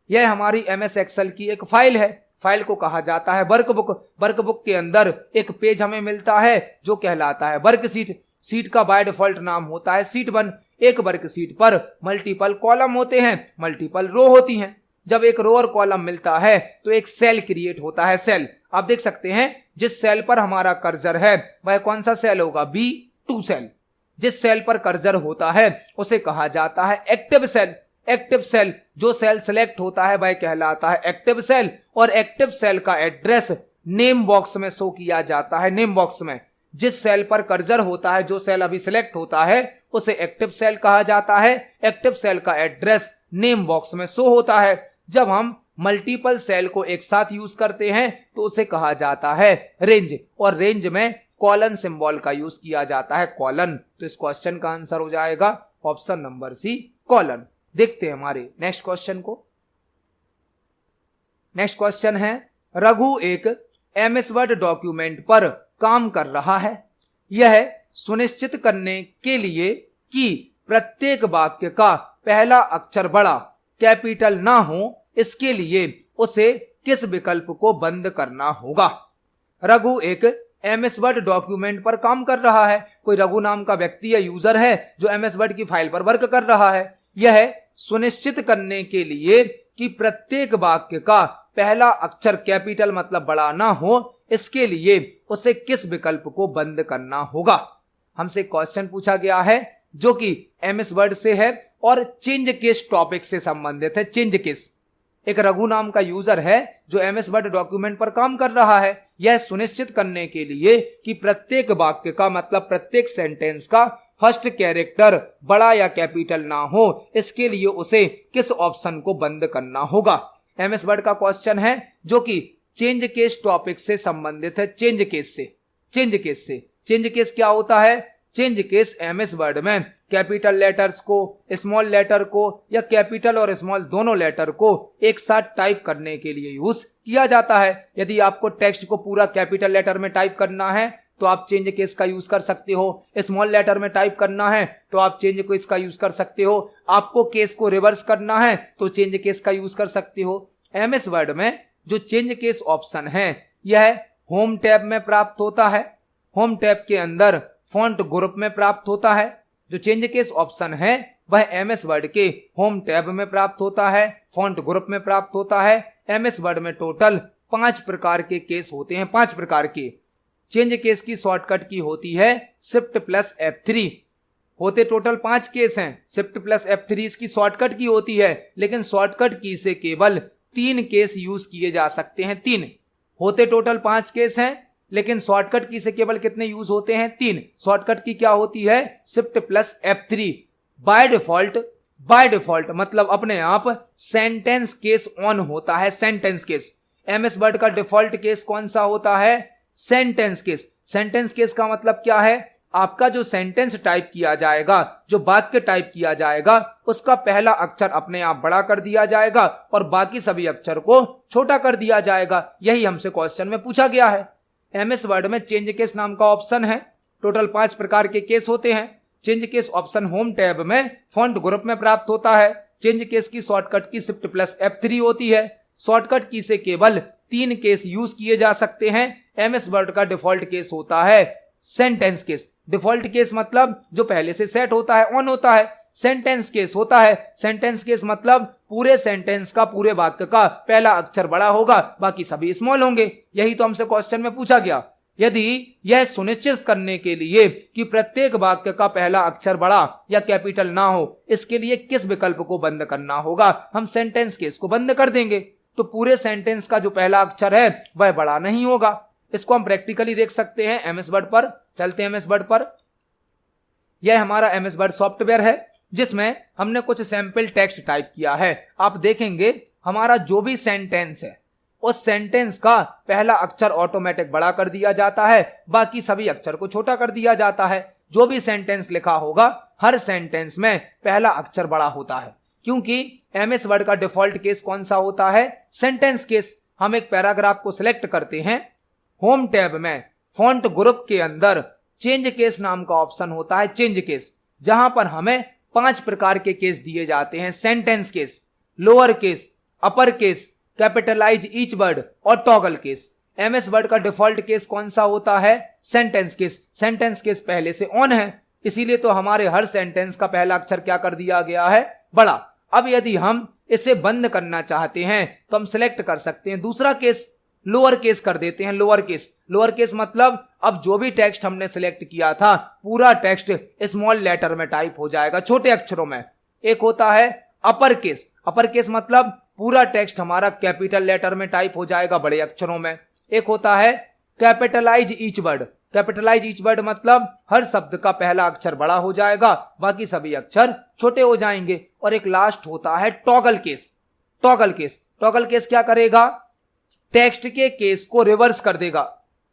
यह हमारी MS एक्सेल की एक फाइल है। फाइल को कहा जाता है वर्कबुक। वर्कबुक के अंदर एक पेज हमें मिलता है जो कहलाता है वर्कशीट। सीट का बाय डिफॉल्ट नाम होता है सीट 1। एक वर्कशीट पर मल्टीपल कॉलम होते हैं, मल्टीपल रो होती हैं। जब एक रो और कॉलम मिलता है तो एक सेल क्रिएट होता है, सेल। आप देख सकते हैं जिस सेल पर हमारा कर्सर है वह कौन सा सेल होगा, B2 सेल। जिस सेल पर कर्सर होता है उसे कहा जाता है एक्टिव सेल। एक्टिव सेल, जो सेल सिलेक्ट होता है वह कहलाता है एक्टिव सेल। और एक्टिव सेल का एड्रेस नेम बॉक्स में शो किया जाता है, नेम बॉक्स में। जिस सेल पर कर्सर होता है, जो सेल अभी सिलेक्ट होता है, उसे एक्टिव सेल कहा जाता है। एक्टिव सेल का एड्रेस नेम बॉक्स में शो होता है। जब हम मल्टीपल सेल को एक साथ यूज करते हैं तो उसे कहा जाता है रेंज। और रेंज में कॉलन सिंबल का यूज किया जाता है, कॉलन। तो इस क्वेश्चन का आंसर हो जाएगा ऑप्शन नंबर सी, कॉलन। देखते हैं हमारे नेक्स्ट क्वेश्चन को। नेक्स्ट क्वेश्चन है, रघु एक MS वर्ड डॉक्यूमेंट पर काम कर रहा है। यह सुनिश्चित करने के लिए कि प्रत्येक वाक्य का पहला अक्षर बड़ा कैपिटल ना हो, इसके लिए उसे किस विकल्प को बंद करना होगा। रघु एक MS वर्ड डॉक्यूमेंट पर काम कर रहा है। कोई रघु नाम का व्यक्ति या यूजर है जो MS वर्ड की फाइल पर वर्क कर रहा है। यह सुनिश्चित करने के लिए कि प्रत्येक वाक्य का पहला अक्षर कैपिटल मतलब बड़ा ना हो, इसके लिए उसे किस विकल्प को बंद करना होगा। हमसे क्वेश्चन पूछा गया है जो कि MS वर्ड से है और चेंज केस टॉपिक से संबंधित है। चेंज केस, एक रघु नाम का यूजर है जो MS वर्ड डॉक्यूमेंट पर काम कर रहा है। यह सुनिश्चित करने के लिए कि प्रत्येक वाक्य का मतलब प्रत्येक सेंटेंस का फर्स्ट कैरेक्टर बड़ा या कैपिटल ना हो, इसके लिए उसे किस ऑप्शन को बंद करना होगा। MS वर्ड का क्वेश्चन है जो कि चेंज केस टॉपिक से संबंधित है। चेंज केस से, चेंज केस से। चेंज केस क्या होता है, चेंज केस MS वर्ड में कैपिटल लेटर्स को, स्मॉल लेटर को या कैपिटल और स्मॉल दोनों लेटर को एक साथ टाइप करने के लिए यूज किया जाता है। यदि आपको टेक्स्ट को पूरा कैपिटल लेटर में टाइप करना है तो आप चेंज केस का यूज कर सकते हो। स्मॉल लेटर में टाइप करना है तो आप चेंज केस का यूज कर सकते हो। आपको केस को रिवर्स करना है तो चेंज केस का यूज कर सकते हो। MS वर्ड में जो चेंज केस ऑप्शन है यह होम टैब में प्राप्त होता है। होम टैब के अंदर फॉन्ट ग्रुप में प्राप्त होता है। जो चेंज केस ऑप्शन है वह MS वर्ड के होम टैब में प्राप्त होता है, फॉन्ट ग्रुप में प्राप्त होता है। MS वर्ड में टोटल 5 प्रकार के केस होते हैं, 5 प्रकार के। चेंज केस की शॉर्टकट की होती है शिफ्ट प्लस F3। होते टोटल 5 केस हैं, शिफ्ट प्लस F3 इसकी शॉर्टकट की होती है, लेकिन शॉर्टकट की से केवल 3 केस यूज किए जा सकते हैं। 3 होते टोटल 5 केस हैं, लेकिन शॉर्टकट की से केवल कितने यूज होते हैं, 3। शॉर्टकट की क्या होती है, shift plus F3। By default मतलब अपने आप सेंटेंस केस ऑन होता है। सेंटेंस केस, MS वर्ड का डिफॉल्ट केस कौन सा होता है, सेंटेंस केस। सेंटेंस केस का मतलब क्या है, आपका जो सेंटेंस टाइप किया जाएगा, जो वाक्य टाइप किया जाएगा, उसका पहला अक्षर अपने आप बड़ा कर दिया जाएगा और बाकी सभी अक्षर को छोटा कर दिया जाएगा। यही हमसे क्वेश्चन में पूछा गया है। MS वर्ड में चेंज केस नाम का ऑप्शन है। टोटल 5 प्रकार के केस होते हैं। Change case option home tab में फॉन्ट ग्रुप में प्राप्त होता है। चेंज केस की शॉर्टकट की शिफ्ट प्लस F3 होती है। शॉर्टकट की से केवल 3 केस यूज किए जा सकते हैं। एमएस वर्ड का डिफॉल्ट केस होता है सेंटेंस केस। डिफॉल्ट केस मतलब जो पहले से सेट होता है, ऑन होता है। सेंटेंस केस होता है, सेंटेंस केस मतलब पूरे सेंटेंस का, पूरे वाक्य का पहला अक्षर बड़ा होगा, बाकी सभी स्मॉल होंगे। यही तो हमसे क्वेश्चन में पूछा गया। यदि यह सुनिश्चित करने के लिए कि प्रत्येक वाक्य का पहला अक्षर बड़ा या कैपिटल ना हो, इसके लिए किस विकल्प को बंद करना होगा? हम सेंटेंस केस को बंद कर देंगे, तो पूरे सेंटेंस का जो पहला अक्षर है वह बड़ा नहीं होगा। इसको हम प्रैक्टिकली देख सकते हैं एमएस वर्ड पर। चलते हैं एमएस वर्ड पर। यह हमारा एमएस वर्ड सॉफ्टवेयर है जिसमें हमने कुछ सैंपल टेक्स्ट टाइप किया है। आप देखेंगे हमारा जो भी सेंटेंस है उस सेंटेंस का पहला अक्षर ऑटोमेटिक बड़ा कर दिया जाता है, बाकी सभी अक्षर को छोटा कर दिया जाता है। जो भी सेंटेंस लिखा होगा हर सेंटेंस में पहला अक्षर बड़ा होता है, क्योंकि एमएस वर्ड का डिफॉल्ट केस कौन सा होता है? Sentence case. हम एक पैराग्राफ को सिलेक्ट करते हैं, होम टैब में फॉन्ट ग्रुप के अंदर चेंज केस नाम का ऑप्शन होता है, चेंज केस, जहां पर हमें 5 प्रकार के केस दिए जाते हैं। Sentence case, lower case, upper case, capitalise each word और टॉगल केस। एमएस वर्ड का डिफॉल्ट केस कौन सा होता है? Sentence case. सेंटेंस केस पहले से ऑन है, इसीलिए तो हमारे हर सेंटेंस का पहला अक्षर क्या कर दिया गया है? बड़ा। अब यदि हम इसे बंद करना चाहते हैं तो हम सिलेक्ट कर सकते हैं दूसरा केस, लोअर केस कर देते हैं। लोअर केस, लोअर केस मतलब अब जो भी टेक्स्ट हमने सिलेक्ट किया था पूरा टेक्स्ट स्मॉल लेटर में टाइप हो जाएगा, छोटे अक्षरों में। एक होता है अपर केस। अपर केस मतलब पूरा टेक्स्ट हमारा कैपिटल लेटर में टाइप हो जाएगा, बड़े अक्षरों में। एक होता है capitalise each word. Capitalise each word मतलब हर शब्द का पहला अक्षर बड़ा हो जाएगा, बाकी सभी अक्षर छोटे हो जाएंगे। और एक लास्ट होता है toggle case. Toggle case, toggle case क्या करेगा? टेक्स्ट के केस को रिवर्स कर देगा।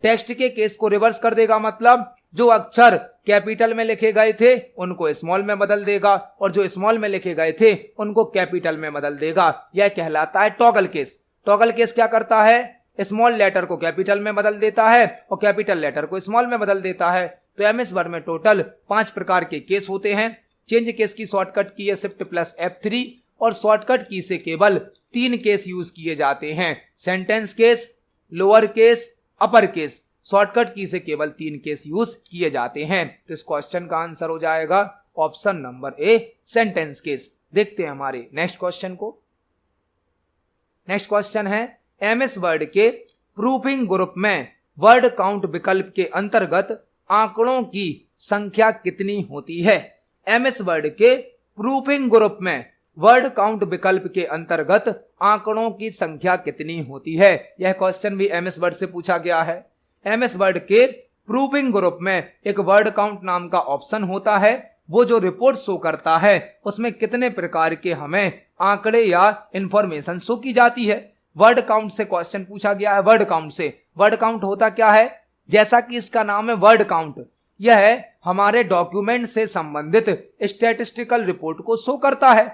टेक्स्ट के केस को रिवर्स कर देगा मतलब जो अक्षर कैपिटल में लिखे गए थे उनको स्मॉल में बदल देगा, और जो स्मॉल में लिखे गए थे उनको कैपिटल में बदल देगा। यह कहलाता है टॉगल केस। टॉगल केस क्या करता है? स्मॉल लेटर को कैपिटल में बदल देता है और कैपिटल लेटर को स्मॉल में बदल देता है। तो एमएस वर्ड में टोटल 5 प्रकार के केस होते हैं। चेंज केस की शॉर्टकट की है शिफ्ट प्लस F3 और शॉर्टकट की से केवल 3 केस यूज किए जाते हैं, sentence case, lower case, upper case. Shortcut की से केवल 3 केस यूज किए जाते हैं। तो इस क्वेश्चन का आंसर हो जाएगा ऑप्शन नंबर ए, सेंटेंस केस। देखते हैं हमारे नेक्स्ट क्वेश्चन को। नेक्स्ट क्वेश्चन है एमएस वर्ड के प्रूफिंग ग्रुप में वर्ड काउंट विकल्प के अंतर्गत आंकड़ों की संख्या कितनी होती है? एमएस वर्ड के प्रूफिंग ग्रुप में वर्ड काउंट विकल्प के अंतर्गत आंकड़ों की संख्या कितनी होती है? यह क्वेश्चन भी एमएस वर्ड से पूछा गया है। एमएस वर्ड के प्रूफिंग ग्रुप में एक वर्ड काउंट नाम का ऑप्शन होता है। वो जो रिपोर्ट शो करता है उसमें कितने प्रकार के हमें आंकड़े या इंफॉर्मेशन शो की जाती है। वर्ड काउंट से क्वेश्चन पूछा गया है। वर्ड काउंट से, वर्ड काउंट होता क्या है? जैसा कि इसका नाम है वर्ड काउंट, यह हमारे डॉक्यूमेंट से संबंधित स्टैटिस्टिकल रिपोर्ट को शो करता है।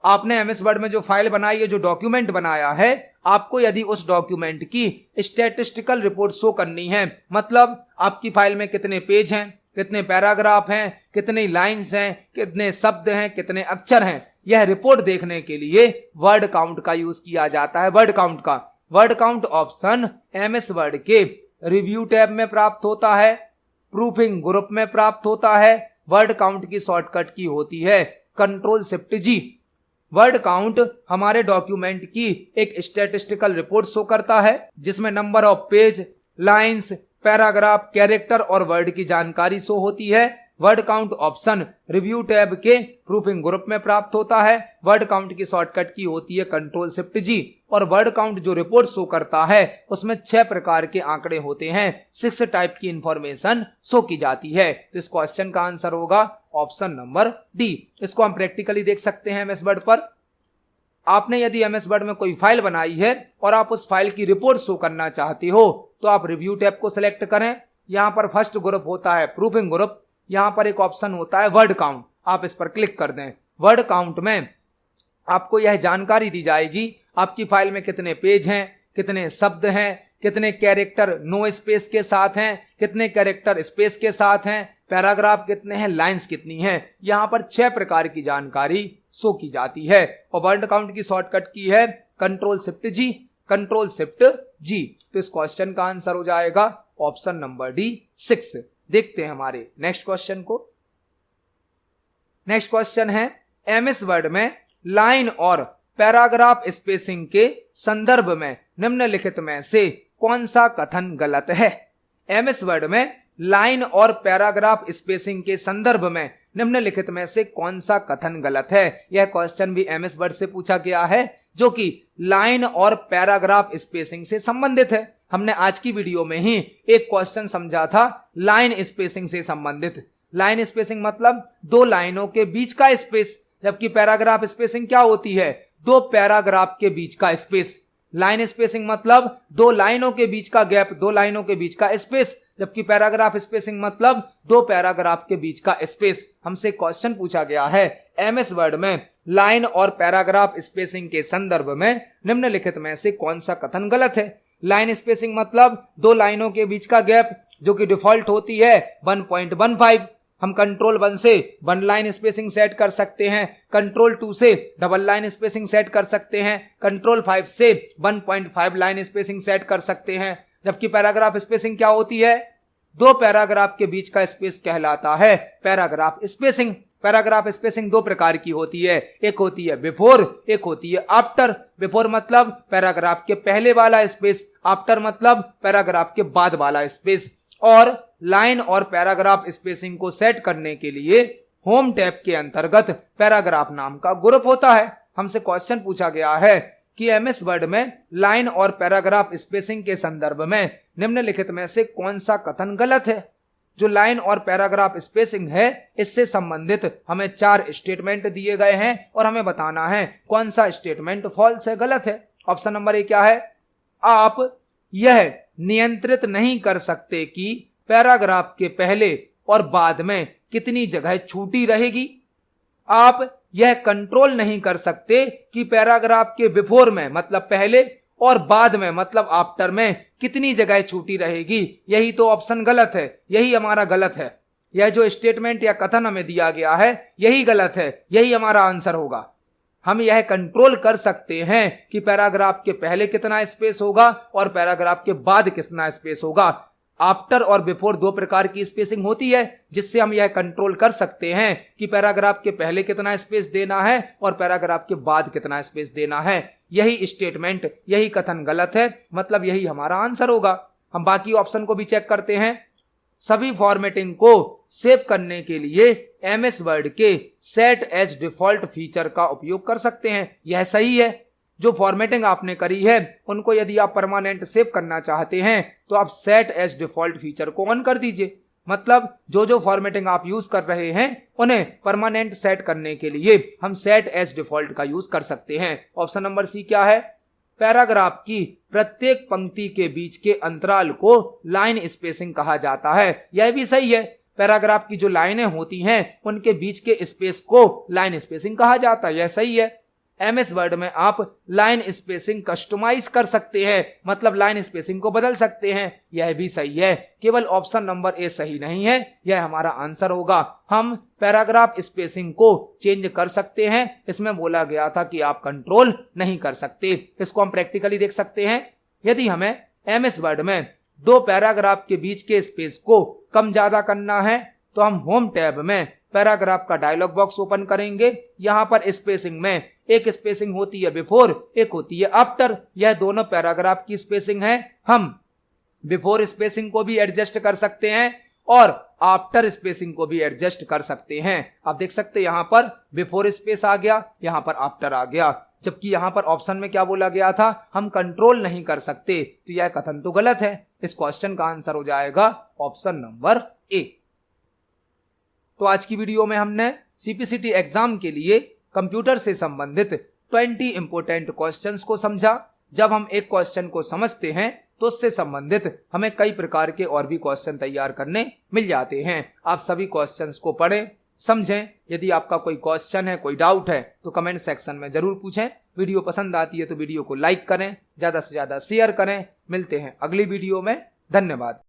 आपने एमएस वर्ड में जो फाइल बनाई है, जो डॉक्यूमेंट बनाया है, आपको यदि उस डॉक्यूमेंट की स्टैटिस्टिकल रिपोर्ट शो करनी है, मतलब आपकी फाइल में कितने पेज हैं, कितने पैराग्राफ हैं, कितनी लाइंस हैं, कितने शब्द हैं, कितने अक्षर हैं, यह रिपोर्ट देखने के लिए वर्ड काउंट का यूज किया जाता है। वर्ड काउंट का, word count option MS word के रिव्यू टैब में प्राप्त होता है, प्रूफिंग ग्रुप में प्राप्त होता है। वर्ड काउंट की शॉर्टकट की होती है Ctrl+Shift+G। वर्ड काउंट हमारे डॉक्यूमेंट की एक स्टैटिस्टिकल रिपोर्ट शो करता है जिसमें number of page, lines, paragraph, character और वर्ड की जानकारी शो होती है। Word count option review tab के प्रूफिंग ग्रुप में प्राप्त होता है। वर्ड काउंट की शॉर्टकट की होती है Ctrl+Shift+G। और वर्ड काउंट जो रिपोर्ट शो करता है उसमें 6 प्रकार के आंकड़े होते हैं, 6 टाइप की इंफॉर्मेशन शो की जाती है। तो इस क्वेश्चन का आंसर होगा ऑप्शन नंबर डी। इसको हम प्रैक्टिकली देख सकते हैं एमएस वर्ड पर। आपने यदि एमएस वर्ड में कोई फाइल बनाई है और आप उस फाइल की रिपोर्ट शो करना चाहते हो तो आप रिव्यू टैब को सिलेक्ट करें। यहां पर फर्स्ट ग्रुप होता है प्रूफिंग ग्रुप, यहां पर एक ऑप्शन होता है वर्ड काउंट, आप इस पर क्लिक कर दें। वर्ड काउंट में आपको यह जानकारी दी जाएगी आपकी फाइल में कितने पेज हैं, कितने शब्द हैं, कितने कैरेक्टर नो स्पेस के साथ हैं, कितने कैरेक्टर स्पेस के साथ हैं, पैराग्राफ कितने हैं, लाइंस कितनी हैं। यहां पर 6 प्रकार की जानकारी शो की जाती है। और वर्ड काउंट की शॉर्टकट की है कंट्रोल शिफ्ट जी, कंट्रोल शिफ्ट जी। तो इस क्वेश्चन का आंसर हो जाएगा ऑप्शन नंबर डी 6। देखते हैं हमारे नेक्स्ट क्वेश्चन को। नेक्स्ट क्वेश्चन है एमएस वर्ड में लाइन और पैराग्राफ स्पेसिंग के संदर्भ में निम्नलिखित में से कौन सा कथन गलत है। एमएस वर्ड में लाइन और पैराग्राफ स्पेसिंग के संदर्भ में निम्नलिखित में से कौन सा कथन गलत है। यह क्वेश्चन भी एमएस वर्ड से पूछा गया है जो कि लाइन और पैराग्राफ स्पेसिंग से संबंधित है। हमने आज की वीडियो में ही एक क्वेश्चन समझा था लाइन स्पेसिंग से संबंधित। लाइन स्पेसिंग मतलब दो लाइनों के बीच का स्पेस, जबकि पैराग्राफ स्पेसिंग क्या होती है, दो पैराग्राफ के बीच का स्पेस। लाइन स्पेसिंग मतलब दो लाइनों के बीच का गैप, दो लाइनों के बीच का स्पेस, जबकि पैराग्राफ स्पेसिंग मतलब दो पैराग्राफ के बीच का स्पेस। हमसे क्वेश्चन पूछा गया है एमएस वर्ड में लाइन और पैराग्राफ स्पेसिंग के संदर्भ में निम्नलिखित में से कौन सा कथन गलत है। लाइन स्पेसिंग मतलब दो लाइनों के बीच का गैप जो कि डिफॉल्ट होती है 1.15। हम कंट्रोल 1 से 1 लाइन स्पेसिंग सेट कर सकते हैं, कंट्रोल 2 से डबल लाइन स्पेसिंग सेट कर सकते हैं, कंट्रोल 5 से 1.5 लाइन स्पेसिंग सेट कर सकते हैं। जबकि पैराग्राफ स्पेसिंग क्या होती है, दो पैराग्राफ के बीच का स्पेस कहलाता है पैराग्राफ स्पेसिंग। पैराग्राफ स्पेसिंग दो प्रकार की होती है, एक होती है बिफोर, एक होती है आफ्टर। बिफोर मतलब पैराग्राफ के पहले वाला स्पेस, आफ्टर मतलब पैराग्राफ के बाद वाला स्पेस। और लाइन और पैराग्राफ स्पेसिंग को सेट करने के लिए होम टैब के अंतर्गत पैराग्राफ नाम का ग्रुप होता है। हमसे क्वेश्चन पूछा गया है कि एमएस वर्ड में लाइन और पैराग्राफ स्पेसिंग के संदर्भ में निम्नलिखित में से कौन सा कथन गलत है। जो लाइन और पैराग्राफ स्पेसिंग है इससे संबंधित हमें 4 स्टेटमेंट दिए गए हैं और हमें बताना है कौन सा स्टेटमेंट फॉल्स है, गलत है। ऑप्शन नंबर ए क्या है, आप यह नियंत्रित नहीं कर सकते कि पैराग्राफ के पहले और बाद में कितनी जगह छूटी रहेगी। आप यह कंट्रोल नहीं कर सकते कि पैराग्राफ के बिफोर में मतलब पहले और बाद में मतलब आफ्टर में कितनी जगह छूटी रहेगी। यही तो ऑप्शन गलत है, यही हमारा गलत है। यह जो स्टेटमेंट या कथन हमें दिया गया है यही गलत है, यही हमारा आंसर होगा। हम यह कंट्रोल कर सकते हैं कि पैराग्राफ के पहले कितना स्पेस होगा और पैराग्राफ के बाद कितना स्पेस होगा। आफ्टर और बिफोर दो प्रकार की स्पेसिंग होती है जिससे हम यह कंट्रोल कर सकते हैं कि पैराग्राफ के पहले कितना स्पेस देना है और पैराग्राफ के बाद कितना स्पेस देना है। यही स्टेटमेंट, यही कथन गलत है, मतलब यही हमारा आंसर होगा। हम बाकी ऑप्शन को भी चेक करते हैं। सभी फॉर्मेटिंग को सेव करने के लिए एमएस वर्ड के सेट एज डिफॉल्ट फीचर का उपयोग कर सकते हैं। यह सही है। जो फॉर्मेटिंग आपने करी है उनको यदि आप परमानेंट सेव करना चाहते हैं तो आप सेट एज डिफॉल्ट फीचर को ऑन कर दीजिए। मतलब जो जो फॉर्मेटिंग आप यूज कर रहे हैं उन्हें परमानेंट सेट करने के लिए हम सेट एज डिफॉल्ट का यूज कर सकते हैं। ऑप्शन नंबर सी क्या है, पैराग्राफ की प्रत्येक पंक्ति के बीच के अंतराल को लाइन स्पेसिंग कहा जाता है। यह भी सही है। पैराग्राफ की जो लाइनें होती हैं उनके बीच के स्पेस को लाइन स्पेसिंग कहा जाता है, यह सही है। एमएस वर्ड में आप लाइन स्पेसिंग कस्टमाइज कर सकते हैं, मतलब लाइन स्पेसिंग को बदल सकते हैं, यह भी सही है। केवल ऑप्शन नंबर ए सही नहीं है, यह हमारा आंसर होगा। हम पैराग्राफ स्पेसिंग को चेंज कर सकते हैं, इसमें बोला गया था कि आप कंट्रोल नहीं कर सकते। इसको हम प्रैक्टिकली देख सकते हैं। यदि हमें एमएस वर्ड में दो पैराग्राफ के बीच के स्पेस को कम ज्यादा करना है तो हम होम टैब में पैराग्राफ का डायलॉग बॉक्स ओपन करेंगे। यहां पर स्पेसिंग में एक स्पेसिंग होती है बिफोर, एक होती है आफ्टर। यह दोनों पैराग्राफ की स्पेसिंग है। हम बिफोर स्पेसिंग को भी एडजस्ट कर सकते हैं और आफ्टर स्पेसिंग को भी एडजस्ट कर सकते हैं। आप देख सकते हैं यहां पर बिफोर स्पेस आ गया, यहां पर आफ्टर आ गया, जबकि यहां पर ऑप्शन में क्या बोला गया था, हम कंट्रोल नहीं कर सकते। तो यह कथन तो गलत है। इस क्वेश्चन का आंसर हो जाएगा ऑप्शन नंबर ए। तो आज की वीडियो में हमने सीपीसीटी एग्जाम के लिए कंप्यूटर से संबंधित 20 इंपोर्टेंट क्वेश्चंस को समझा। जब हम एक क्वेश्चन को समझते हैं तो उससे संबंधित हमें कई प्रकार के और भी क्वेश्चन तैयार करने मिल जाते हैं। आप सभी क्वेश्चंस को पढ़ें, समझें। यदि आपका कोई क्वेश्चन है, कोई डाउट है तो कमेंट सेक्शन में जरूर पूछें। वीडियो पसंद आती है तो वीडियो को लाइक करें, ज्यादा से ज्यादा शेयर करें। मिलते हैं अगली वीडियो में। धन्यवाद।